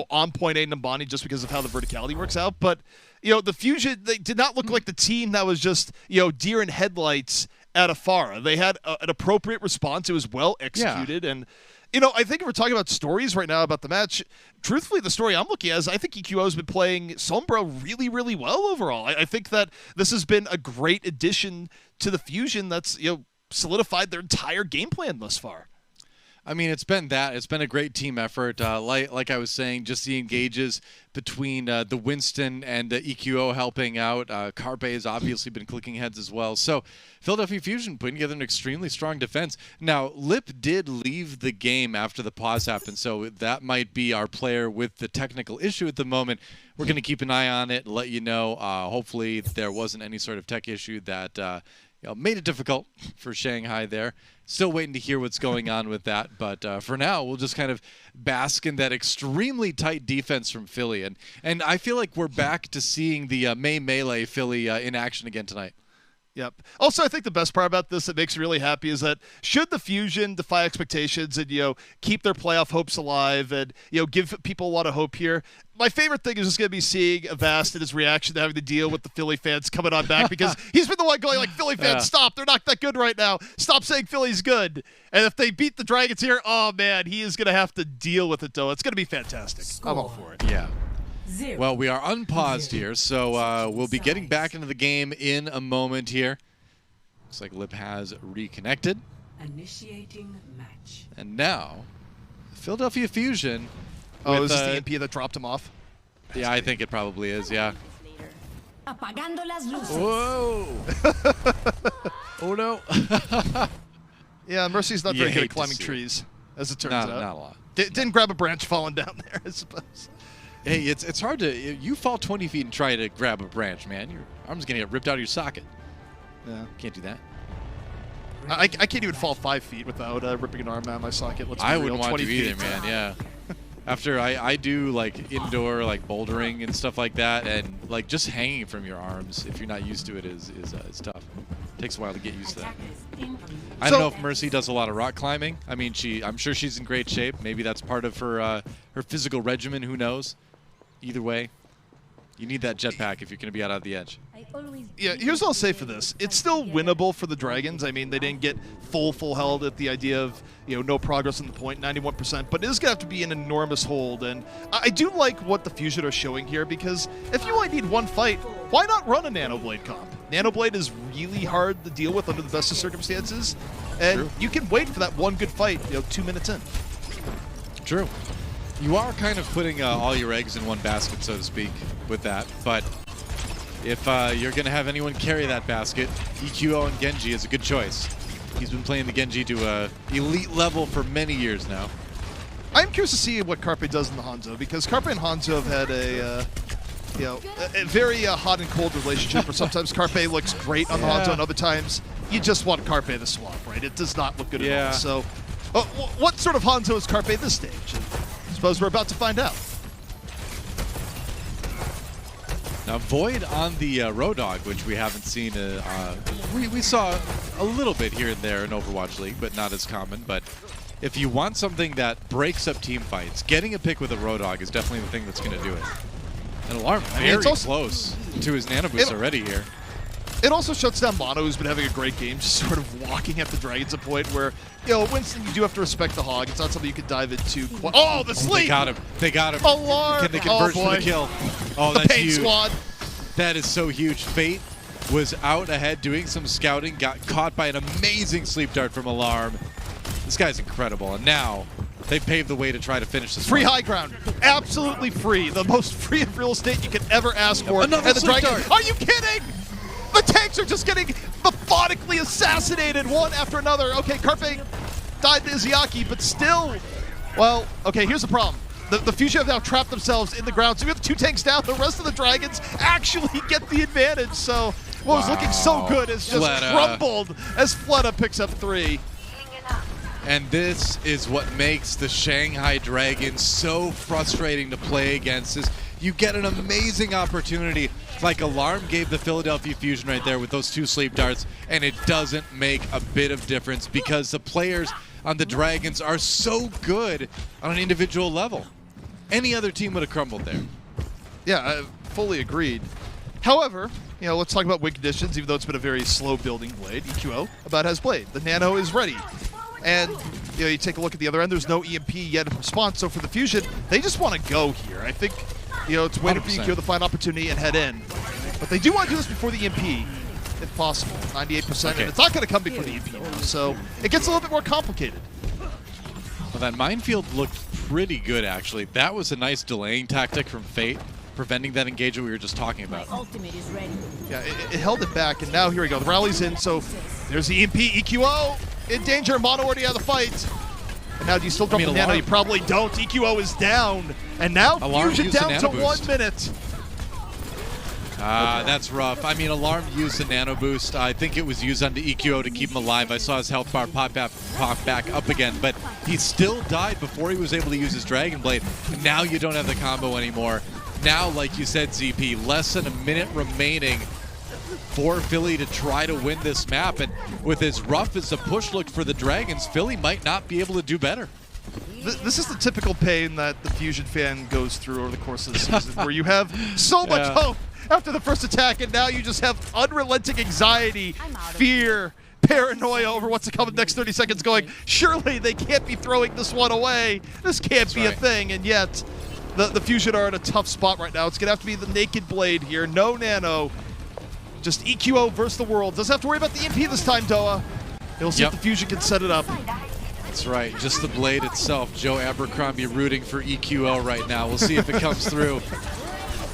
on point A Nambani just because of how the verticality works out. But, the Fusion, they did not look like the team that was just, deer in headlights at a Pharah. They had an appropriate response. It was well executed. And, I think if we're talking about stories right now about the match, truthfully, the story I'm looking at is I think EQO has been playing Sombra really, really well overall. I think that this has been a great addition to the Fusion that's, solidified their entire game plan thus far. It's been that. It's been a great team effort. Like I was saying, just the engages between the Winston and EQO helping out. Carpe has obviously been clicking heads as well. So Philadelphia Fusion putting together an extremely strong defense. Now, Lip did leave the game after the pause happened, so that might be our player with the technical issue at the moment. We're going to keep an eye on it and let you know. Hopefully there wasn't any sort of tech issue that made it difficult for Shanghai there. Still waiting to hear what's going on with that. But for now, we'll just kind of bask in that extremely tight defense from Philly. And I feel like we're back to seeing the Melee Philly in action again tonight. Yep. Also, I think the best part about this that makes me really happy is that should the Fusion defy expectations and, keep their playoff hopes alive and, give people a lot of hope here, my favorite thing is just going to be seeing Avast and his reaction to having to deal with the Philly fans coming on back because he's been the one going like, Philly fans, stop. They're not that good right now. Stop saying Philly's good. And if they beat the Dragons here, oh, man, he is going to have to deal with it, though. It's going to be fantastic. I'm all for it. Yeah. Well, we are unpaused here, so we'll be getting back into the game in a moment here. Looks like Lip has reconnected. Initiating match. And now, Philadelphia Fusion. Oh, is this the EMP that dropped him off? Yeah, I think it probably is, yeah. Apagando las luces. Whoa! Oh, no. Yeah, Mercy's not very good at climbing trees, as it turns out. Not a lot. Didn't grab a branch falling down there, I suppose. Hey, it's hard to... You fall 20 feet and try to grab a branch, man. Your arm's going to get ripped out of your socket. Yeah. Can't do that. I can't even fall 5 feet without ripping an arm out of my socket. I wouldn't want to either, man, yeah. After I do, like, indoor, like, bouldering and stuff like that, and, like, just hanging from your arms, if you're not used to it, is tough. It takes a while to get used to that. I don't know if Mercy does a lot of rock climbing. I mean, I'm sure she's in great shape. Maybe that's part of her physical regimen. Who knows? Either way, you need that jetpack if you're going to be out on the edge. Yeah, here's what I'll say for this. It's still winnable for the Dragons. I mean, they didn't get full held at the idea of, no progress on the point, 91%, but it is going to have to be an enormous hold. And I do like what the Fusion are showing here because if you only need one fight, why not run a Nanoblade comp? Nanoblade is really hard to deal with under the best of circumstances, and you can wait for that one good fight, 2 minutes in. True. You are kind of putting all your eggs in one basket, so to speak, with that. But if you're going to have anyone carry that basket, EQO and Genji is a good choice. He's been playing the Genji to a elite level for many years now. I'm curious to see what Carpe does in the Hangzhou, because Carpe and Hangzhou have had a very hot and cold relationship where sometimes Carpe looks great on the Hangzhou and other times you just want Carpe to swap, right? It does not look good at all. So what sort of Hangzhou is Carpe this stage? I suppose we're about to find out. Now, Void on the Road Dogg, which we haven't seen. We saw a little bit here and there in Overwatch League, but not as common. But if you want something that breaks up team fights, getting a pick with a Road Dogg is definitely the thing that's going to do it. And Alarm very close to his Nano Boost already here. It also shuts down Mono, who's been having a great game, just sort of walking at the Dragons a point where, Winston, you do have to respect the Hog. It's not something you can dive into. Oh, the sleep! They got him. Alarm! Can they convert for the kill? Oh, the that's Pain huge. Squad. That is so huge. Fate was out ahead doing some scouting, got caught by an amazing sleep dart from Alarm. This guy's incredible, and now they paved the way to try to finish this Free one. high ground. Absolutely free. The most free of real estate you could ever ask for. Another and the sleep Dragons. dart. Are you kidding? The tanks are just getting methodically assassinated one after another. Okay, Carpe died to Izayaki, but still. Well, okay, here's the problem. The Fusion have now trapped themselves in the ground, so we have 2 tanks down. The rest of the Dragons actually get the advantage. So what was looking so good is just crumbled as Fleta picks up 3. And this is what makes the Shanghai Dragons so frustrating to play against. Is you get an amazing opportunity, like Alarm gave the Philadelphia Fusion right there with those 2 sleep darts, and it doesn't make a bit of difference because the players on the Dragons are so good on an individual level. Any other team would have crumbled there. Yeah, I fully agreed. However, let's talk about win conditions, even though it's been a very slow building blade. EQO about has blade. The Nano is ready. And you take a look at the other end, there's no EMP yet in response, so for the Fusion, they just want to go here. I think, it's waiting for EQO to find opportunity and head in. But they do want to do this before the EMP, if possible. 98%, and it's not going to come before the EMP now, so it gets a little bit more complicated. Well, that minefield looked pretty good, actually. That was a nice delaying tactic from Fate, preventing that engagement we were just talking about. Ultimate is ready. Yeah, it held it back, and now here we go. The rally's in, so there's the EMP. EQO in danger. Mono already out of the fight. And now do you still drop the Nano? You probably don't. EQO is down. And now Alarm Fusion down to boost. 1 minute. That's rough. I mean, Alarm used the Nano Boost. I think it was used onto EQO to keep him alive. I saw his health bar pop back up again, but he still died before he was able to use his Dragon Blade. And now you don't have the combo anymore. Now, like you said, ZP, less than a minute remaining. for Philly to try to win this map. And with as rough as the push looked for the Dragons, Philly might not be able to do better. This is the typical pain that the Fusion fan goes through over the course of the season, where you have so much hope after the first attack, and now you just have unrelenting anxiety, fear, paranoia over what's to come in the next 30 seconds, going, surely they can't be throwing this one away. This can't be a thing, and yet the Fusion are in a tough spot right now. It's going to have to be the Naked Blade here. No Nano. Just EQO versus the world. Doesn't have to worry about the EMP this time, Doa. He'll see if the Fusion can set it up. That's right, just the blade itself. Joe Abercrombie rooting for EQO right now. We'll see if it comes through.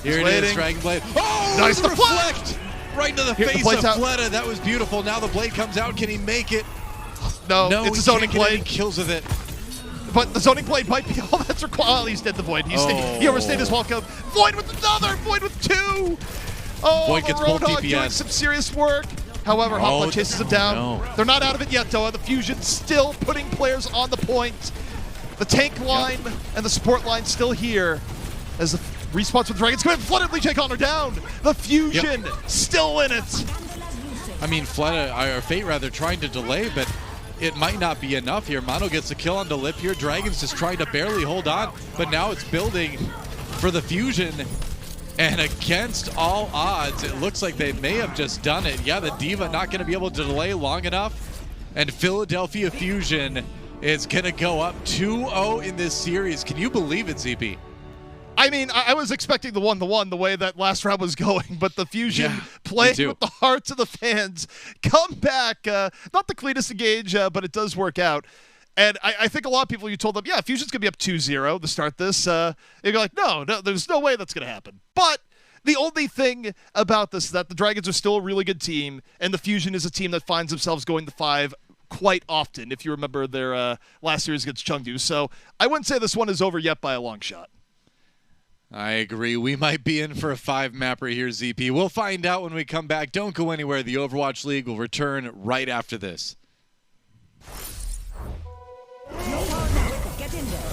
Here it is, Dragon Blade. Oh, nice reflect! Right into the face of Fleta. That was beautiful. Now the blade comes out. Can he make it? No, it's a zoning blade. He kills with it. But the zoning blade might be all that's required. Oh, he's dead, the Void. He overstayed his welcome. Void with another! Void with two! Oh, Void gets both DPS. Doing some serious work. However, Hotbot chases him down. No. They're not out of it yet, Doa. The Fusion still putting players on the point. The tank line and the support line still here as the respawns with Dragons come in. Flooded Lee Connor down. The Fusion still in it. I mean, Fleta, or Fate rather, trying to delay, but it might not be enough here. Mono gets a kill on the lip here. Dragons just trying to barely hold on, but now it's building for the Fusion. And against all odds, it looks like they may have just done it. Yeah, the D.Va not going to be able to delay long enough. And Philadelphia Fusion is going to go up 2-0 in this series. Can you believe it, ZP? I mean, I was expecting the 1-1 the way that last round was going, but the Fusion playing with the hearts of the fans come back. Not the cleanest engage, but it does work out. And I think a lot of people, you told them, yeah, Fusion's going to be up 2-0 to start this. You're like, no, there's no way that's going to happen. But the only thing about this is that the Dragons are still a really good team, and the Fusion is a team that finds themselves going to 5 quite often, if you remember their last series against Chengdu. So I wouldn't say this one is over yet by a long shot. I agree. We might be in for a 5-mapper here, ZP. We'll find out when we come back. Don't go anywhere. The Overwatch League will return right after this. Get in there.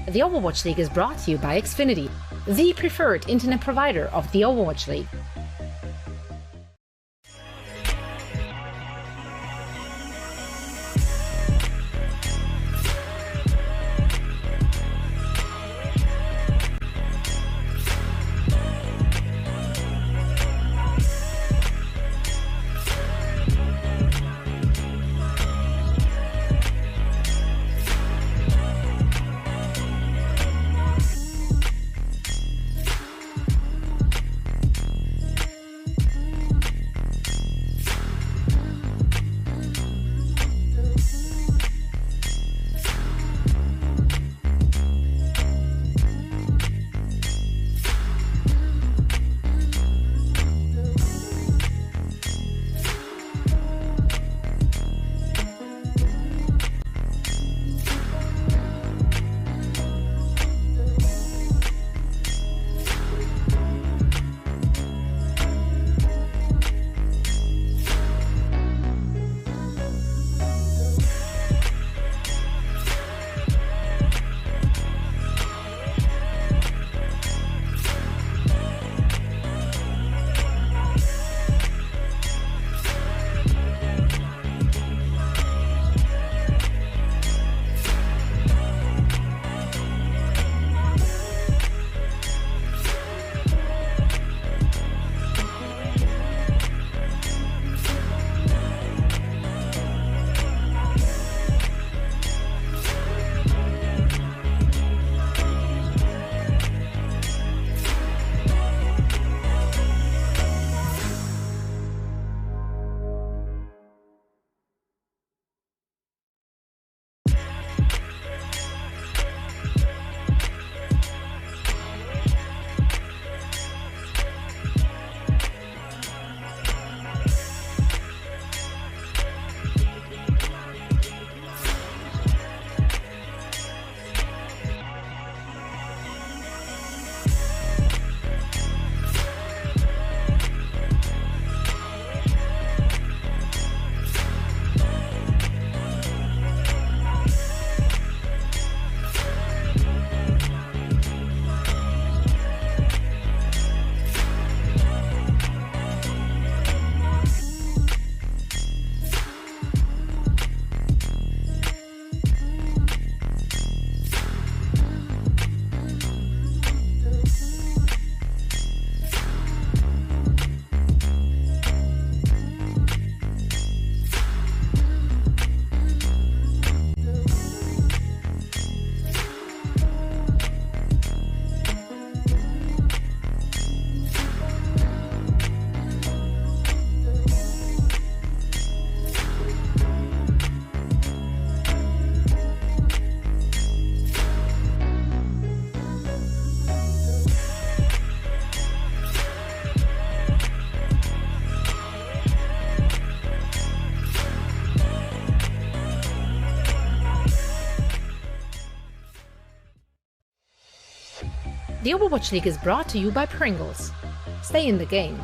The Overwatch League is brought to you by Xfinity, the preferred internet provider of the Overwatch League. The Overwatch League is brought to you by Pringles. Stay in the game.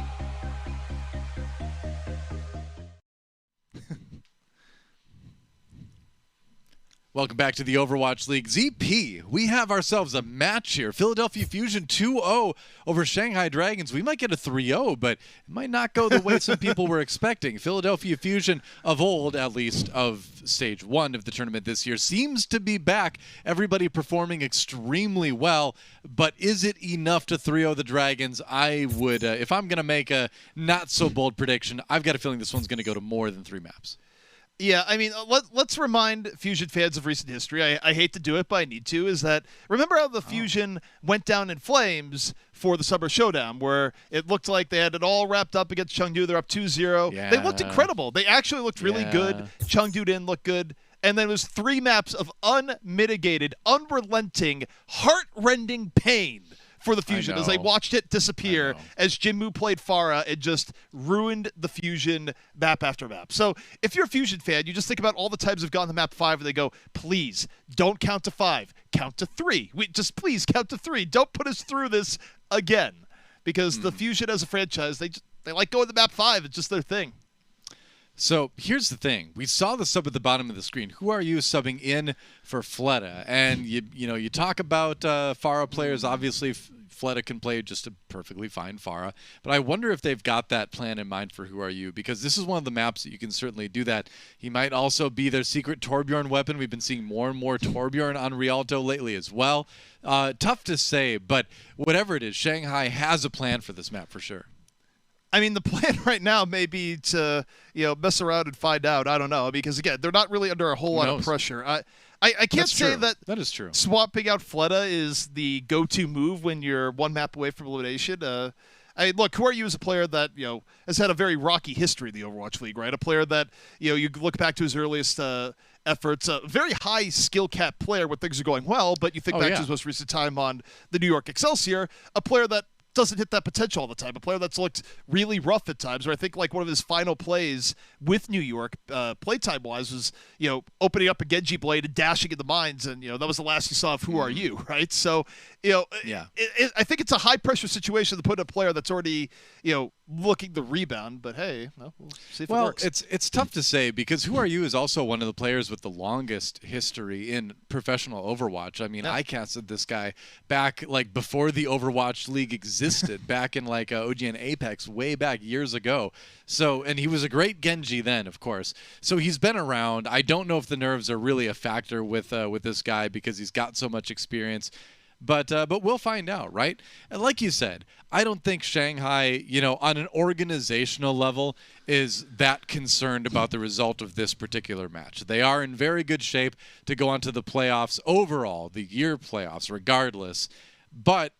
Welcome back to the Overwatch League. ZP, we have ourselves a match here. Philadelphia Fusion 2-0 over Shanghai Dragons. We might get a 3-0, but it might not go the way some people were expecting. Philadelphia Fusion of old, at least of stage 1 of the tournament this year, seems to be back. Everybody performing extremely well, but is it enough to 3-0 the Dragons? I would, if I'm going to make a not-so-bold prediction, I've got a feeling this one's going to go to more than 3 maps. Yeah, I mean, let's remind Fusion fans of recent history. I hate to do it, but I need to. Is that remember how the Fusion went down in flames for the Summer Showdown, where it looked like they had it all wrapped up against Chengdu. They're up 2-0. Yeah. They looked incredible. They actually looked really good. Chengdu didn't look good. And then it was 3 maps of unmitigated, unrelenting, heart-rending pain for the Fusion as I watched it disappear as Jinmu played Pharah and just ruined the Fusion map after map. So if you're a Fusion fan, you just think about all the times they've gotten to map 5 and they go, please, don't count to 5, count to 3. Just please count to 3. Don't put us through this again. Because the Fusion as a franchise, they like going to map 5. It's just their thing. So here's the thing. We saw the sub at the bottom of the screen. Who are you subbing in for Fleta? And you talk about Pharah players. Obviously, Fleta can play just a perfectly fine Pharah. But I wonder if they've got that plan in mind for Who Are You? Because this is one of the maps that you can certainly do that. He might also be their secret Torbjorn weapon. We've been seeing more and more Torbjorn on Rialto lately as well. Tough to say, but whatever it is, Shanghai has a plan for this map for sure. I mean, the plan right now may be to, mess around and find out. I don't know. Because, again, they're not really under a whole lot of pressure. I can't say that is true. Swapping out Fleta is the go-to move when you're 1 map away from elimination. Look, Who Are You is a player that, has had a very rocky history in the Overwatch League, right? A player that, you look back to his earliest efforts, a very high skill cap player when things are going well, but you think back to his most recent time on the New York Excelsior, a player that doesn't hit that potential all the time. A player that's looked really rough at times, or I think like one of his final plays with New York, playtime-wise, was, opening up a Genji blade and dashing in the mines, and, that was the last you saw of Who Are You, right? So, I think it's a high-pressure situation to put a player that's already, looking to rebound, but hey, we'll see if it works. It's tough to say because Who Are You is also one of the players with the longest history in professional Overwatch. I mean, I casted this guy back like before the Overwatch League existed, back in like OGN Apex way back years ago. So, and he was a great Genji then, of course. So he's been around. I don't know if the nerves are really a factor with this guy because he's got so much experience. But we'll find out, right? And like you said, I don't think Shanghai, on an organizational level, is that concerned about the result of this particular match. They are in very good shape to go on to the playoffs overall, the year playoffs, regardless. But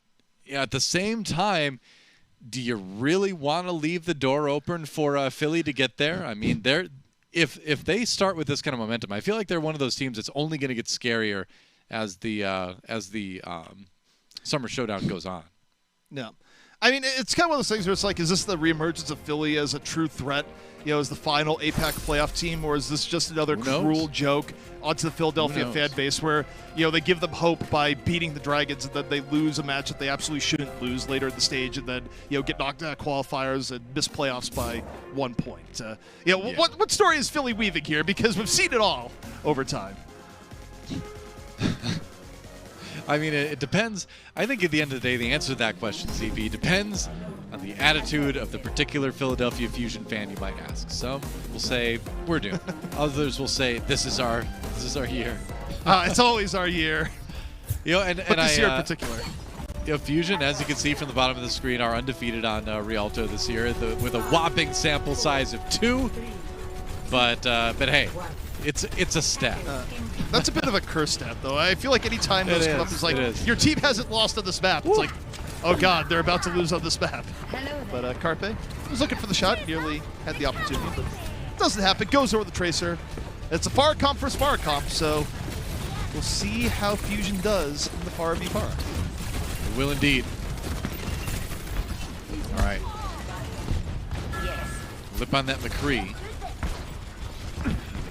at the same time, do you really want to leave the door open for Philly to get there? I mean, if they start with this kind of momentum, I feel like they're one of those teams that's only going to get scarier as the Summer Showdown goes on. No. I mean, it's kind of one of those things where it's like, is this the reemergence of Philly as a true threat, as the final APAC playoff team, or is this just another cruel joke onto the Philadelphia fan base where, they give them hope by beating the Dragons and then they lose a match that they absolutely shouldn't lose later in the stage and then, get knocked out of qualifiers and miss playoffs by 1 point. What story is Philly weaving here? Because we've seen it all over time. I mean, it depends. I think at the end of the day, the answer to that question, ZB, depends on the attitude of the particular Philadelphia Fusion fan you might ask. Some will say, we're doomed. Others will say, this is our year. It's always our year. And this year in particular. Fusion, as you can see from the bottom of the screen, are undefeated on Rialto this year with a whopping sample size of 2. But hey, it's a stat. That's a bit of a curse stat, though. I feel like any time those come up, it's like, your team hasn't lost on this map. It's like, oh, God, they're about to lose on this map. But Carpe was looking for the shot, nearly had the opportunity, but it doesn't happen. Goes over the Tracer. It's a Pharah comp versus Pharah comp, so we'll see how Fusion does in the Pharah v Pharah. It will indeed. All right. Lip on that McCree.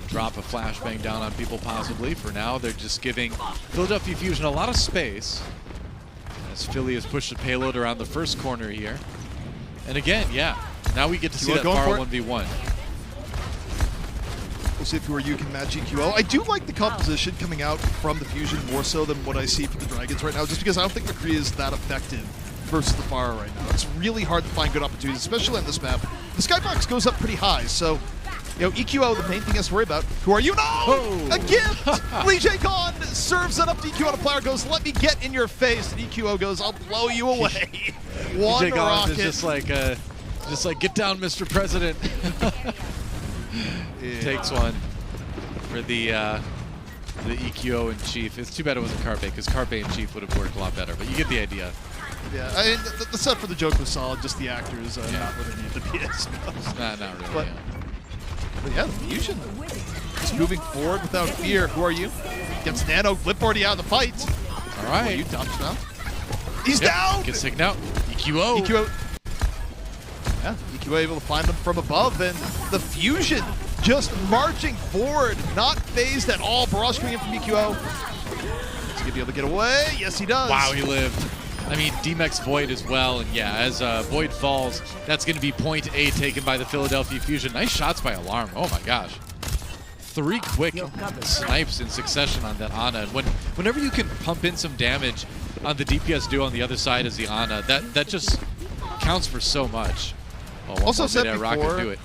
Drop a flashbang down on people possibly. For now, they're just giving Philadelphia Fusion a lot of space. As as Philly has pushed the payload around the first corner here. And again, yeah, now we get to see that Pharah 1v1. We'll see if Who Are You can match EQO. I do like the composition coming out from the Fusion more so than what I see from the Dragons right now, just because I don't think McCree is that effective versus the Pharah right now. It's really hard to find good opportunities, especially on this map. The skybox goes up pretty high, so EQO, the main thing he has to worry about. Who are you? No! Oh. A gift! Lee Jae-gon serves it up to EQO, and a player goes, let me get in your face, and EQO goes, I'll blow you away. One rocket. Is just like, get down, Mr. President. Yeah. Takes one for the EQO in Chief. It's too bad it wasn't Carpe, because Carpe in Chief would have worked a lot better, but you get the idea. Yeah, I mean, the set for the joke was solid, just the actors not where they need to be, I suppose. Not really, But yeah, the Fusion is moving forward without fear. Who are you? Gets Nano, Lip already out of the fight. All right. You touched now. He's down! Gets taken out. EQO. Yeah, EQO able to find them from above, and the Fusion just marching forward, not phased at all. Barrage coming in from EQO. Is he going to be able to get away? Yes, he does. Wow, he lived. I mean, D-Mex Void as well, and yeah, as Void falls, that's going to be point A taken by the Philadelphia Fusion. Nice shots by Alarm. Oh my gosh. 3 quick snipes in succession on that Ana. And whenever you can pump in some damage on the DPS duo on the other side as the Ana, that just counts for so much. Oh, also said before, Rocket do it.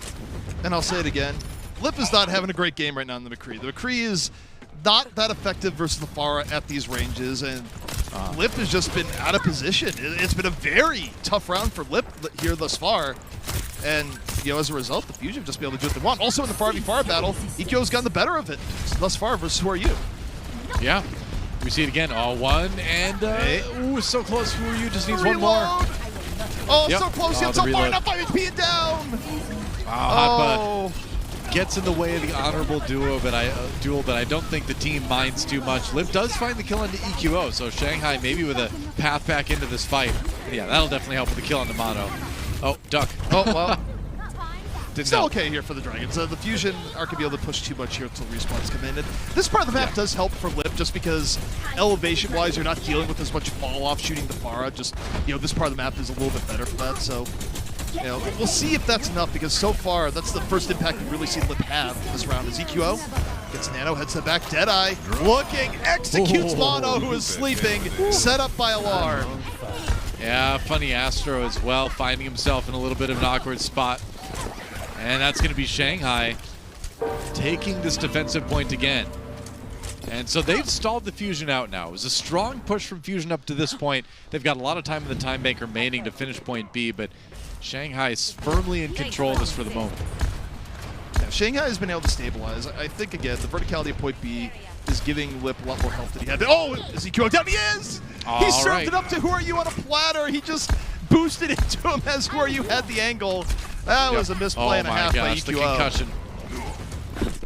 And I'll say it again, Lip is not having a great game right now in the McCree. The McCree is not that effective versus the Pharah at these ranges, and Lip has just been out of position. It's been a very tough round for Lip here thus far, and as a result, the Fusion have just been able to do what they want. Also in the Pharah v Pharah battle, EQO's gotten the better of it thus far versus Who Are You? Yeah, we see it again. All one, and ooh, so close. Who Are You just needs one more. Oh, so close, yet so far, not 5 HP and down! Hot Butt gets in the way of the honorable duel, but I don't think the team minds too much. Lip does find the kill onto EQO, so Shanghai maybe with a path back into this fight. Yeah, that'll definitely help with the kill on the Mono. Oh, duck. Oh, well. Still okay here for the Dragons. The Fusion aren't going to be able to push too much here until respawns come in. And this part of the map does help for Lip just because elevation-wise, you're not dealing with as much fall-off shooting the Pharah. Just, this part of the map is a little bit better for that. So, we'll see if that's enough because so far, that's the first impact we've really seen Lip have this round is EQO. Gets Nano, heads to the back, Deadeye, looking, executes Mono, who is sleeping, set up by Alarm. Yeah, funny Astro as well, finding himself in a little bit of an awkward spot. And that's going to be Shanghai taking this defensive point again. And so they've stalled the Fusion out now. It was a strong push from Fusion up to this point. They've got a lot of time in the time bank remaining to finish point B, but Shanghai is firmly in control of this for the moment. Yeah, Shanghai has been able to stabilize. I think, again, the verticality of point B is giving Lip a lot more health than he had. Oh, is he QO'd down? He is! He served it up to Who Are You on a platter. He just boosted into him as Who Are You had the angle. That was a misplay and a half by EQO. The concussion.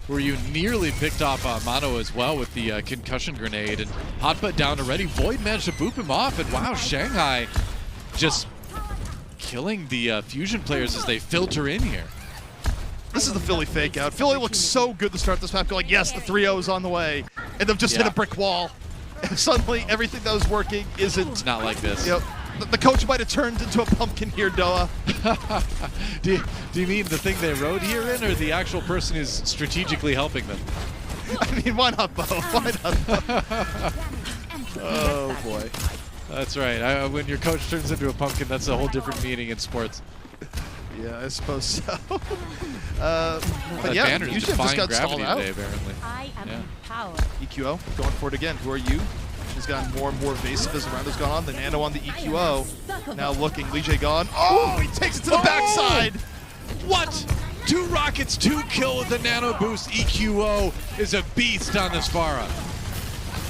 Who Are You nearly picked off Mono as well with the concussion grenade, and Hotbutt down already. Void managed to boop him off, and wow, Shanghai just killing the Fusion players as they filter in here. This is the Philly fake out. Philly looks so good to start this map, going, yes, the 3-0 is on the way, and they've just hit a brick wall. And suddenly, everything that was working isn't. It's not like this. The coach might have turned into a pumpkin here, Doa. do you mean the thing they rode here in, or the actual person who's strategically helping them? I mean, why not both? Why not both? Oh, boy. That's right. When your coach turns into a pumpkin, that's a whole different meaning in sports. Yeah, I suppose so. But yeah, Banner's Fusion just got stalled out. Today, apparently. I am empowered. EQO going for it again. Who Are You? She's gotten more and more evasive as the round has gone on. The Nano on the EQO. Now looking. Lee Jae-gon. Oh, he takes it to the backside. What? 2 rockets, 2 kill with the Nano boost. EQO is a beast on this Pharah.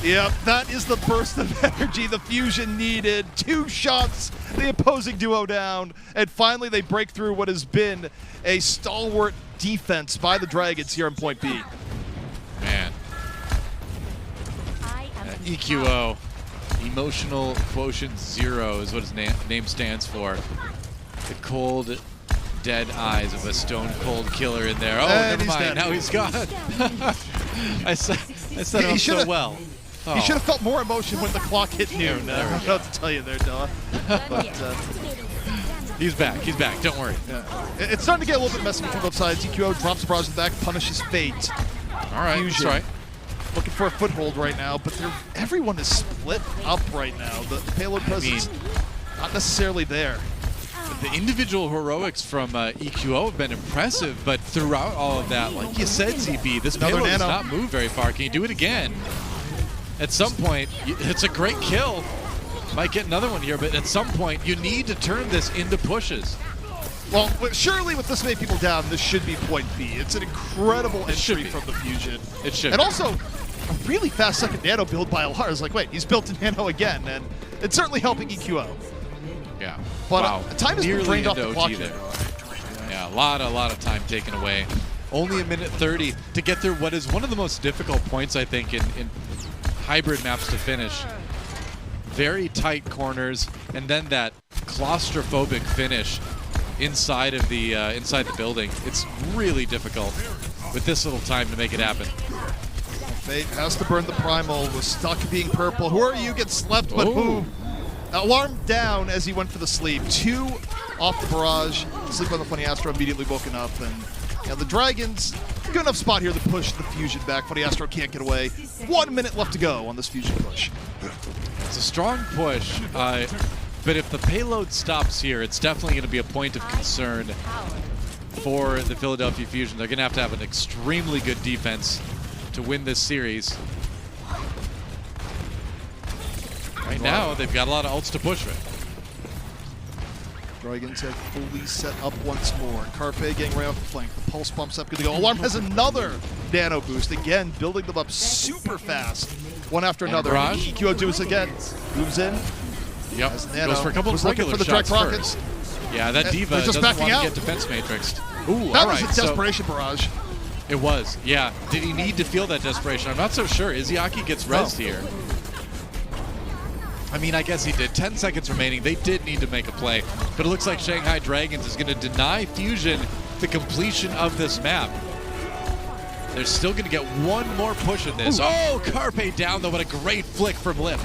Yep, that is the burst of energy the Fusion needed. 2 shots, the opposing duo down, and finally they break through what has been a stalwart defense by the Dragons here in point B. Man. EQO, Emotional Quotient 0 is what his name stands for. The cold, dead eyes of a stone-cold killer in there. Oh, and never mind. Dead. Now he's gone. I set him so well. He should have felt more emotion when the clock hit noon. I don't know what to tell you there, Noah. But He's back. He's back. Don't worry. it's starting to get a little bit messy between both sides. EQO drops the barrage in the back, punishes Fate. All right. Fusion. That's right. Looking for a foothold right now, but everyone is split up right now. The payload presence not necessarily there. The individual heroics from EQO have been impressive, but throughout all of that, like you said, ZP, this payload does not move very far. Can you do it again? At some point, it's a great kill. Might get another one here, but at some point, you need to turn this into pushes. Well, surely with this many people down, this should be point B. It's an incredible entry from the Fusion. It should. And also, a really fast second nano build by Lars. Like, wait, he's built a nano again, and it's certainly helping EQO. Yeah. But wow. Time has been drained off the clock there. Yeah, a lot of time taken away. Only a minute 30 to get through what is one of the most difficult points, I think, in hybrid maps to finish. Very tight corners, and then that claustrophobic finish inside of the building. It's really difficult with this little time to make it happen. Fate has to burn the primal. Was stuck being purple. Who are you? Gets slept, but boom. Alarm down as he went for the sleep. 2 off the barrage. Sleep on the Funny Astro immediately woken up, and the Dragons, good enough spot here to push the Fusion back. Funny Astro can't get away. 1 minute left to go on this Fusion push. It's a strong push, but if the payload stops here, it's definitely going to be a point of concern for the Philadelphia Fusion. They're going to have an extremely good defense to win this series. Right now, they've got a lot of ults to push with. Dragons have fully set up once more. Carpe getting right off the flank. The pulse bumps up, good to go. Alarm has another nano boost. Again, building them up super fast. One after another. EQO does again. Moves in. Yep. Goes for a couple of regular for the shots direct rockets. Yeah, that Diva doesn't want to get defense matrixed. Ooh, that was a desperation barrage. It was, yeah. Did he need to feel that desperation? I'm not so sure. Izayaki gets rezzed here. I mean, I guess he did. 10 seconds remaining. They did need to make a play. But it looks like Shanghai Dragons is going to deny Fusion the completion of this map. They're still going to get one more push in this. Ooh. Oh, Carpe down, though. What a great flick from Lip.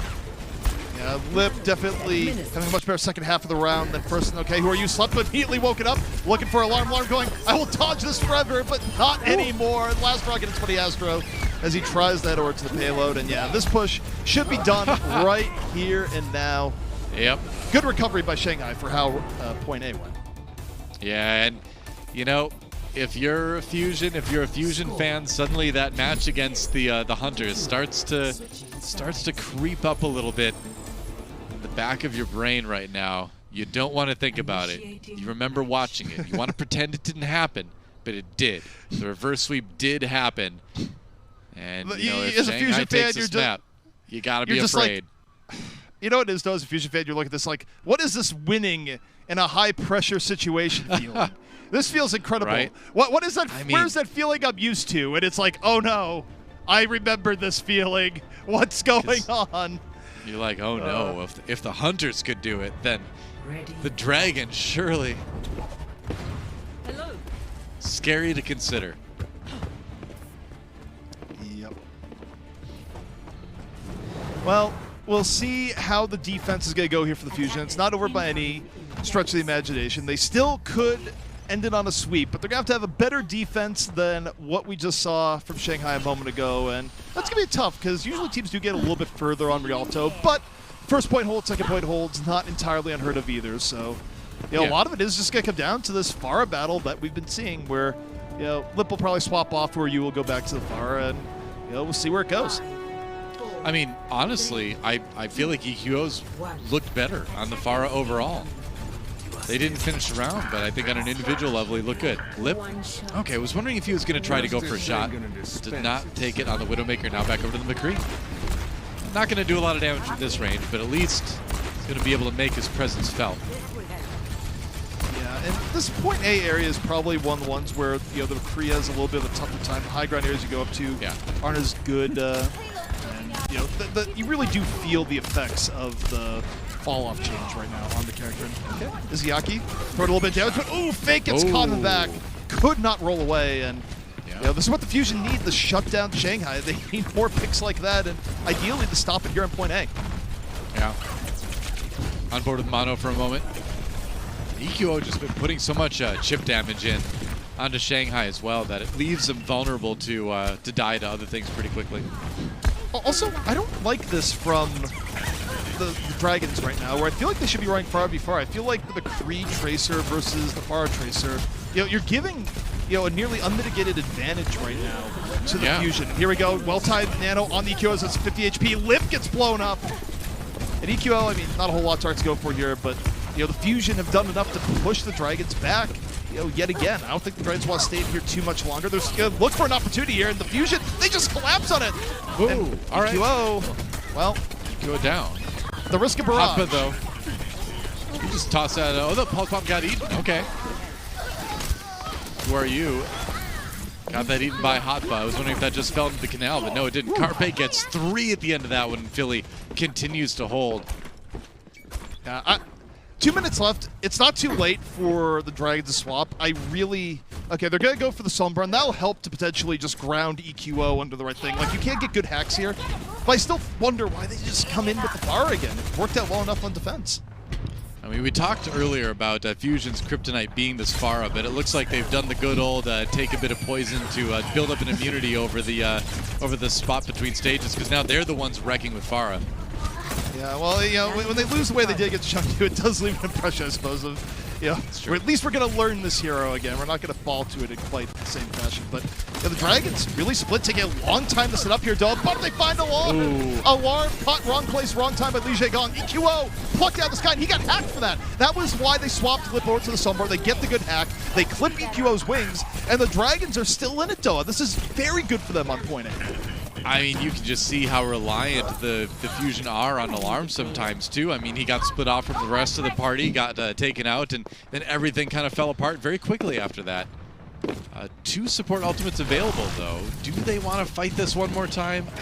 Yeah, Lip definitely having a much better second half of the round than first. Okay, who are you? Slept, but immediately woken up, looking for Alarm going, I will dodge this forever, but not anymore. Last rocket is Funny Astro as he tries that over to the payload. And yeah, this push should be done right here and now. Yep. Good recovery by Shanghai for how point A went. Yeah, and you know, if you're a Fusion fan, suddenly that match against the Hunters starts to creep up a little bit in the back of your brain right now. You don't want to think about it. You remember watching it. You want to pretend it didn't happen, but it did. The reverse sweep did happen. And you know, if as Shanghai a Fusion fan, takes a snap, you gotta be afraid. Like, you know what it is, though, as a Fusion fan, you're looking at this like, what is this winning in a high-pressure situation feeling? This feels incredible. Right? What is that? Where's that feeling I'm used to? And it's like, oh no, I remember this feeling. What's going on? You're like, oh no, if the Hunters could do it, then the Dragons surely. Hello. Scary to consider. Yep. Well, we'll see how the defense is going to go here for the Fusion. It's not over by any stretch of the imagination. They still could end it on a sweep, but they're going to have a better defense than what we just saw from Shanghai a moment ago, and that's going to be tough because usually teams do get a little bit further on Rialto, but first point hold, second point hold's not entirely unheard of either, so you know, a lot of it is just going to come down to this Pharah battle that we've been seeing where, you know, Lip will probably swap off where you will go back to the Pharah, and you know, we'll see where it goes. I mean, honestly, I feel like EQO's looked better on the Pharah overall. They didn't finish the round, but I think on an individual level, he looked good. Lip, okay, I was wondering if he was going to try to go for a shot. Did not take it on the Widowmaker, now back over to the McCree. Not going to do a lot of damage from this range, but at least he's going to be able to make his presence felt. Yeah, and this point A area is probably one of the ones where, you know, the McCree has a little bit of a tougher time. The high ground areas you go up to aren't as good, and, you know, you really do feel the effects of the fall-off change right now on the character. Okay. Izayaki, throw it a little bit damage, but ooh, Fake gets caught in the back. Could not roll away, and Yeah. You know, this is what the Fusion need to shut down Shanghai. They need more picks like that, and ideally to stop it here on point A. Yeah. On board with Mono for a moment. EQO just been putting so much chip damage in onto Shanghai as well that it leaves them vulnerable to die to other things pretty quickly. Also, I don't like this from the Dragons right now, where I feel like they should be running Pharah before. I feel like the McCree Tracer versus the Pharah Tracer, you know, you're giving a nearly unmitigated advantage right now to the Fusion. Here we go, well-timed Nano on the EQO as it's 50 HP. Lip gets blown up. And EQO, I mean, not a whole lot to go for here, but the Fusion have done enough to push the Dragons back. Yet again, I don't think the Dragons want to stay here too much longer. They're going to look for an opportunity here, and the Fusion, they just collapse on it. Ooh, and all right. EQO, well, EQO down. The risk of barrage. Hoppa, though. You just toss that. Oh, the pulse bomb got eaten. Okay. Who are you? Got that eaten by Hotba. I was wondering if that just fell into the canal, but no, it didn't. Carpe gets 3 at the end of that one. Philly continues to hold. 2 minutes left. It's not too late for the Dragons to swap. Okay, they're going to go for the Sombra, and that'll help to potentially just ground EQO under the right thing. Like, you can't get good hacks here, but I still wonder why they just come in with the Pharah again. It worked out well enough on defense. I mean, we talked earlier about Fusion's kryptonite being this Pharah, but it looks like they've done the good old take a bit of poison to build up an immunity over the spot between stages, because now they're the ones wrecking with Pharah. Yeah, well, when they lose the way they did against Chengdu, it does leave an impression, I suppose, of, or at least we're going to learn this hero again. We're not going to fall to it in quite the same fashion. But the Dragons really split, taking a long time to set up here, Doe, but they find Alarm. Ooh. Alarm caught wrong place, wrong time by Li Jaegong. EQO plucked out the sky, and he got hacked for that. That was why they swapped Lip over to the Sombra. They get the good hack. They clip EQO's wings, and the Dragons are still in it, Doa. This is very good for them on point A. I mean, you can just see how reliant the Fusion are on Alarm sometimes, too. I mean, he got split off from the rest of the party, got taken out, and then everything kind of fell apart very quickly after that. 2 support ultimates available, though. Do they want to fight this one more time? I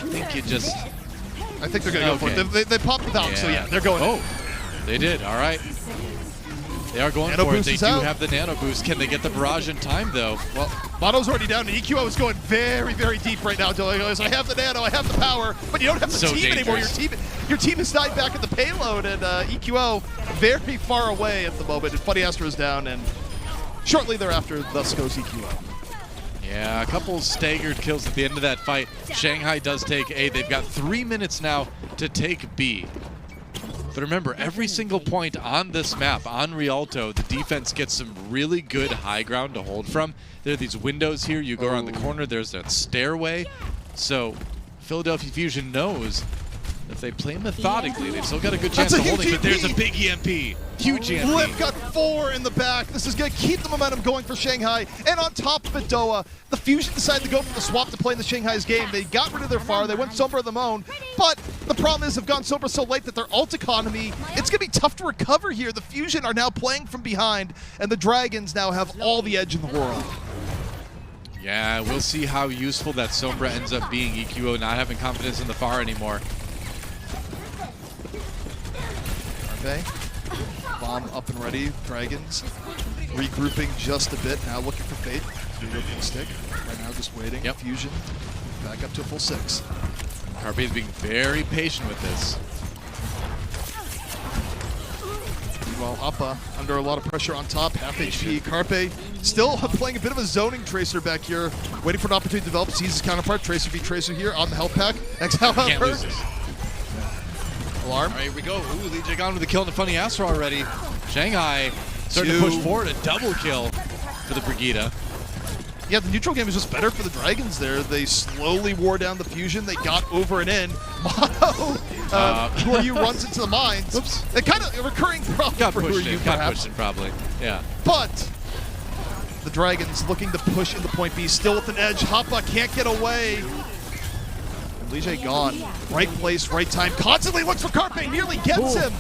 think they're going to go for it. They popped the Valk, so yeah, they're going. Oh, they did. All right. They are going for it. They do have the nano boost. Can they get the barrage in time, though? Well, Mono's already down, and EQO is going very, very deep right now. He goes, I have the nano, I have the power, but you don't have the team anymore. Your team is died back at the payload, and EQO very far away at the moment. And Funny Astro is down, and shortly thereafter, thus goes EQO. Yeah, a couple staggered kills at the end of that fight. Shanghai does take A. They've got 3 minutes now to take B. But remember, every single point on this map, on Rialto, the defense gets some really good high ground to hold from. There are these windows here. You go around the corner. There's that stairway. So Philadelphia Fusion knows if they play methodically, they've still got a good chance of holding, but there's a big EMP. Huge EMP. Lip got 4 in the back. This is going to keep the momentum going for Shanghai. And on top of it, Doa, the Fusion decided to go for the swap to play in the Shanghai's game. They got rid of their Pharah. They went Sombra of their own. But the problem is they've gone Sombra so late that their ult economy, it's going to be tough to recover here. The Fusion are now playing from behind, and the Dragons now have all the edge in the world. Yeah, we'll see how useful that Sombra ends up being. EQO not having confidence in the Pharah anymore. Okay. Bomb up and ready. Dragons regrouping just a bit. Now looking for Fate. Regrouping stick. Right now just waiting. Yep. Fusion. Back up to a full 6. Carpe's being very patient with this. Meanwhile, Hoppa under a lot of pressure on top. Half HP. Carpe still playing a bit of a zoning Tracer back here. Waiting for an opportunity to develop. Sees his counterpart. Tracer v Tracer here on the health pack. Next Can't lose this. Alarm. All right, here we go. Ooh, Li Jaegong with the kill on the Funny Astro already. Shanghai starting to push forward. A double kill for the Brigida. Yeah, the neutral game is just better for the Dragons there. They slowly wore down the Fusion. They got over and in. Mono, who are you, runs into the mines. Oops. They kind of a recurring problem Got for who are pushed you, in. Got perhaps. pushed in, probably. Yeah. But the Dragons looking to push into point B. Still with an edge. Hoppa can't get away. Li Jaegong, right place, right time. Constantly looks for Carpe, nearly gets him.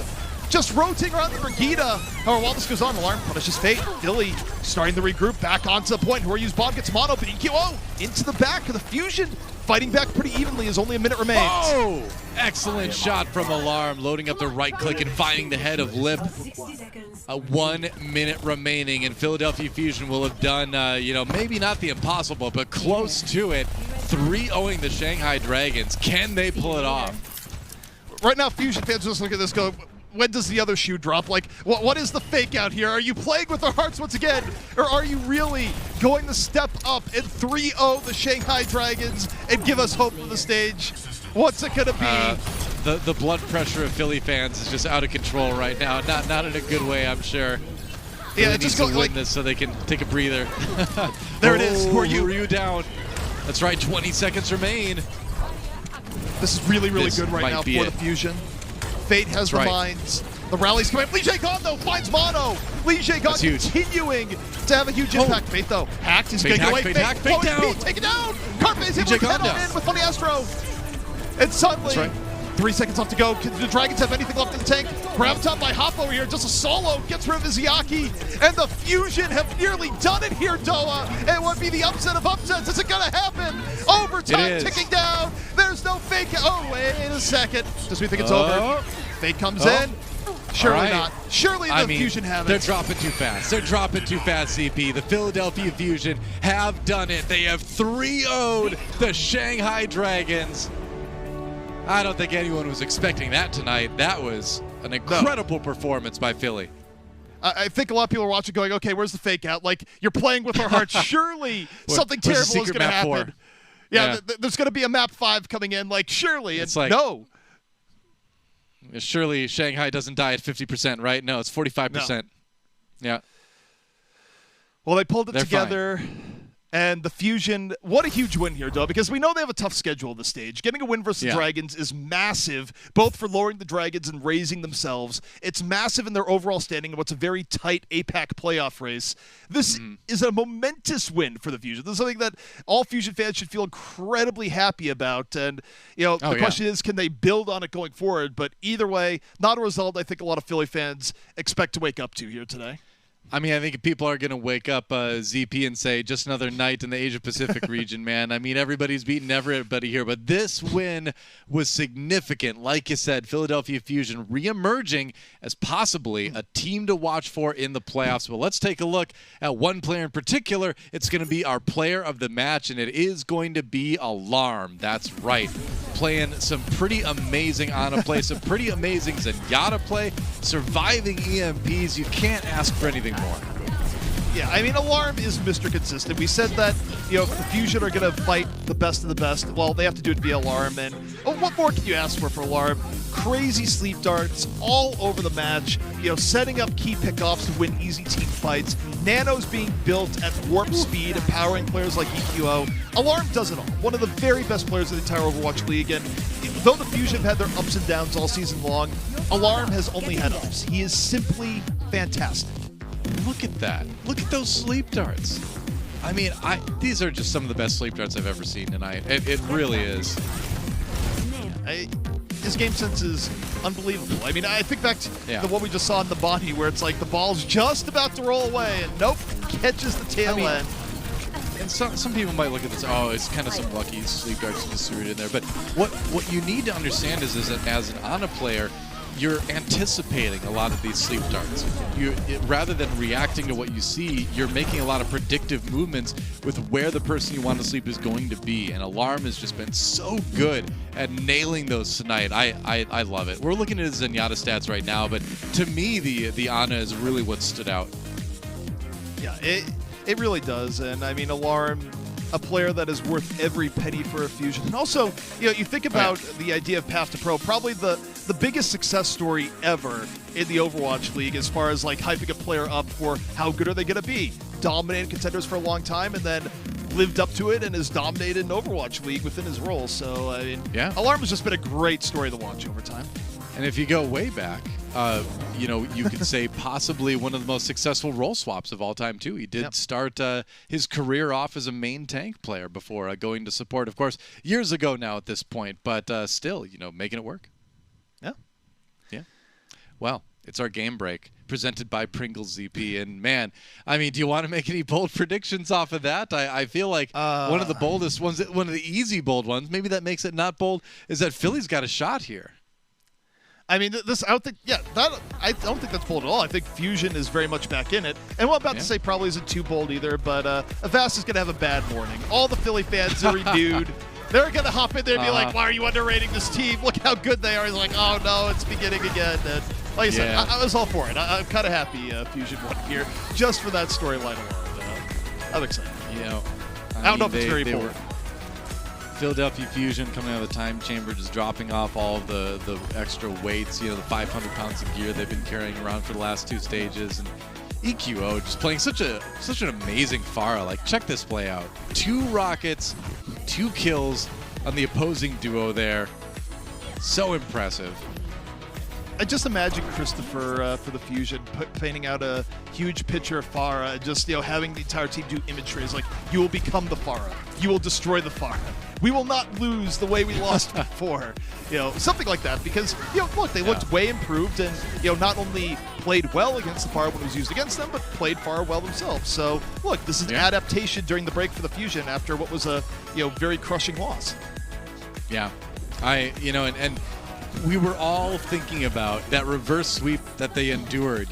Just rotating around the Brigida. However, while this goes on, Alarm punishes Fate. Philly starting to regroup back onto the point. Who are used bomb gets Mono, but EQO into the back of the Fusion. fighting back pretty evenly as only a minute remains. Oh! Excellent shot from Alarm, loading up the right click and finding the head of Lip. 1 minute remaining, and Philadelphia Fusion will have done, maybe not the impossible, but close to it. 3-0ing the Shanghai Dragons. Can they pull it off? Right now, Fusion fans just look at this go, when does the other shoe drop? Like, what is the fake out here? Are you playing with our hearts once again? Or are you really going to step up and 3-0 the Shanghai Dragons and give us hope for the stage? What's it going to be? The blood pressure of Philly fans is just out of control right now. Not in a good way, I'm sure. Yeah, Philly just needs to go, win this so they can take a breather. There it is. Who are you? Ryu down. That's right, 20 seconds remain. This is really, really This good right might now be for it. the Fusion. Fate has That's the right. minds. The rally's coming. Li Jae-gon, though, finds Mono. Li Jae-gon That's huge. continuing to have a huge impact. Fate, though, hacked. He's going to get away. Fate hack, Fate Chloe's down. Pete, take it down. Carpe's able to Jae-gon head on down. in with Funny Astro. And suddenly, That's right. 3 seconds left to go. Can the Dragons have anything left in the tank? Grabbed up by Hop over here. Just a solo. Gets rid of Izayaki. And the Fusion have nearly done it here, Doa. It would be the upset of upsets. Is it going to happen? Overtime It is. ticking down. There's no fake. Oh, wait a second. Does we think it's over? Fake comes in. Surely right. not. Surely the Fusion have They're it. dropping too fast. They're dropping too fast, CP. The Philadelphia Fusion have done it. They have 3-0'd the Shanghai Dragons. I don't think anyone was expecting that tonight. That was an incredible performance by Philly. I think a lot of people are watching going, okay, where's the fake out? Like, you're playing with our hearts. Surely something where's the terrible is secret going to map happen. 4? Yeah, there's going to be a map 5 coming in. Like, surely. It's And like- no. Surely Shanghai doesn't die at 50%, right? No, it's 45%. Yeah. Well, they pulled it They're together. And the Fusion, what a huge win here, though, because we know they have a tough schedule at this stage. Getting a win versus the Dragons is massive, both for lowering the Dragons and raising themselves. It's massive in their overall standing in what's a very tight APAC playoff race. This is a momentous win for the Fusion. This is something that all Fusion fans should feel incredibly happy about. And, the question is, can they build on it going forward? But either way, not a result I think a lot of Philly fans expect to wake up to here today. I mean, I think people are going to wake up ZP and say, just another night in the Asia-Pacific region, man. I mean, everybody's beating everybody here, but this win was significant. Like you said, Philadelphia Fusion re-emerging as possibly a team to watch for in the playoffs. But let's take a look at one player in particular. It's going to be our player of the match, and it is going to be Alarm. That's right. Playing some pretty amazing Ana play, some pretty amazing Zenyatta play, surviving EMPs. You can't ask for anything more. Yeah, I mean, Alarm is Mr. Consistent. We said that, if the Fusion are going to fight the best of the best, well, they have to do it via Alarm. And what more can you ask for Alarm? Crazy sleep darts all over the match, setting up key pickoffs to win easy team fights. Nanos being built at warp speed, empowering players like EQO. Alarm does it all. One of the very best players in the entire Overwatch League. And though the Fusion have had their ups and downs all season long, Alarm has only had ups. He is simply fantastic. Look at that. Look at those sleep darts. I mean, these are just some of the best sleep darts I've ever seen tonight. It really is. His game sense is unbelievable. I mean, I think back to the one we just saw in the body where it's like the ball's just about to roll away and nope, catches the tail end. And some people might look at this, it's kind of some lucky sleep darts just threw it in there. But what you need to understand is that as an Ana player, you're anticipating a lot of these sleep darts. Rather than reacting to what you see, you're making a lot of predictive movements with where the person you want to sleep is going to be. And Alarm has just been so good at nailing those tonight. I love it. We're looking at his Zenyatta stats right now, but to me, the Ana is really what stood out. Yeah, it really does. And I mean, Alarm, a player that is worth every penny for a Fusion. And also, you think about the idea of Path to Pro, probably the biggest success story ever in the Overwatch League as far as like hyping a player up for how good are they going to be. Dominated contenders for a long time and then lived up to it and has dominated an Overwatch League within his role. So, I mean, Alarm has just been a great story to watch over time. And if you go way back, you could say possibly one of the most successful role swaps of all time, too. He did start his career off as a main tank player before going to support, of course, years ago now at this point, but still, making it work. Yeah. Yeah. Well, It's our game break, presented by Pringles ZP. And man, I mean, do you want to make any bold predictions off of that? I feel like one of the boldest ones, one of the easy bold ones, maybe that makes it not bold, is that Philly's got a shot here. I mean, I don't think that's bold at all. I think Fusion is very much back in it. And what I'm about to say probably isn't too bold either, but Avast is going to have a bad morning. All the Philly fans are renewed. They're going to hop in there and be like, why are you underrating this team? Look how good they are. He's like, oh, no, it's beginning again. And like I said, I was all for it. I'm kind of happy Fusion won here just for that storyline alone. I'm excited. I don't know if it's very bold. Philadelphia Fusion coming out of the time chamber, just dropping off all of the extra weights, the 500 pounds of gear they've been carrying around for the last 2 stages. And EQO just playing such an amazing Pharah. Like, check this play out. 2 rockets, 2 kills on the opposing duo there. So impressive. I just imagine Christopher for the Fusion painting out a huge picture of Pharah and just having the entire team do imagery. It's like, you will become the Pharah. You will destroy the Pharah. We will not lose the way we lost before. Something like that. Because look, they looked way improved and not only played well against the Pharah when it was used against them, but played Pharah well themselves. So look, this is an adaptation during the break for the Fusion after what was a very crushing loss. Yeah, and we were all thinking about that reverse sweep that they endured,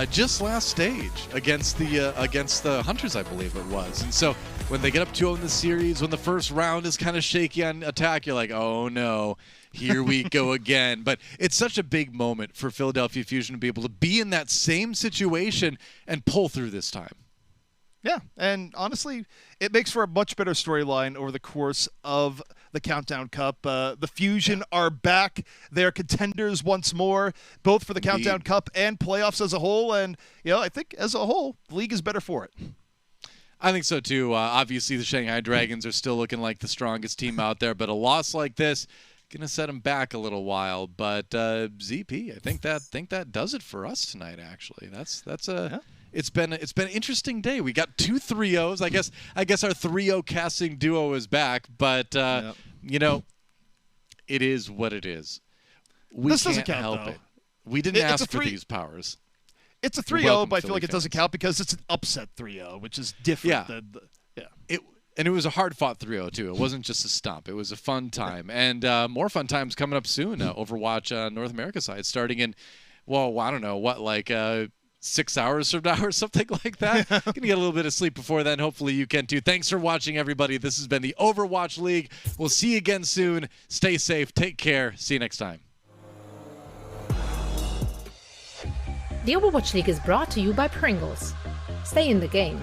just last stage against the Hunters, I believe it was. And so when they get up 2-0 in the series, when the first round is kind of shaky on attack, you're like, oh no, here we go again. But it's such a big moment for Philadelphia Fusion to be able to be in that same situation and pull through this time. Yeah, and honestly, it makes for a much better storyline over the course of the Countdown Cup. The Fusion are back. They're contenders once more, both for the Countdown Cup and playoffs as a whole. And, I think as a whole, the league is better for it. I think so, too. Obviously, the Shanghai Dragons are still looking like the strongest team out there, but a loss like this going to set them back a little while. But ZP, I think that does it for us tonight, actually. It's been an interesting day. We got 2 3-0s. I guess our 3-0 casting duo is back, but it is what it is. This doesn't count, help though. it. We didn't ask for these powers. It's a 3-0, but I feel like it doesn't count because it's an upset 3-0, which is different than And it was a hard-fought 3-0, too. It wasn't just a stomp. It was a fun time. And more fun times coming up soon. Overwatch North America side starting in, I don't know, 6 hours from now or something like that. Going to get a little bit of sleep before then. Hopefully you can, too. Thanks for watching, everybody. This has been the Overwatch League. We'll see you again soon. Stay safe. Take care. See you next time. The Overwatch League is brought to you by Pringles. Stay in the game.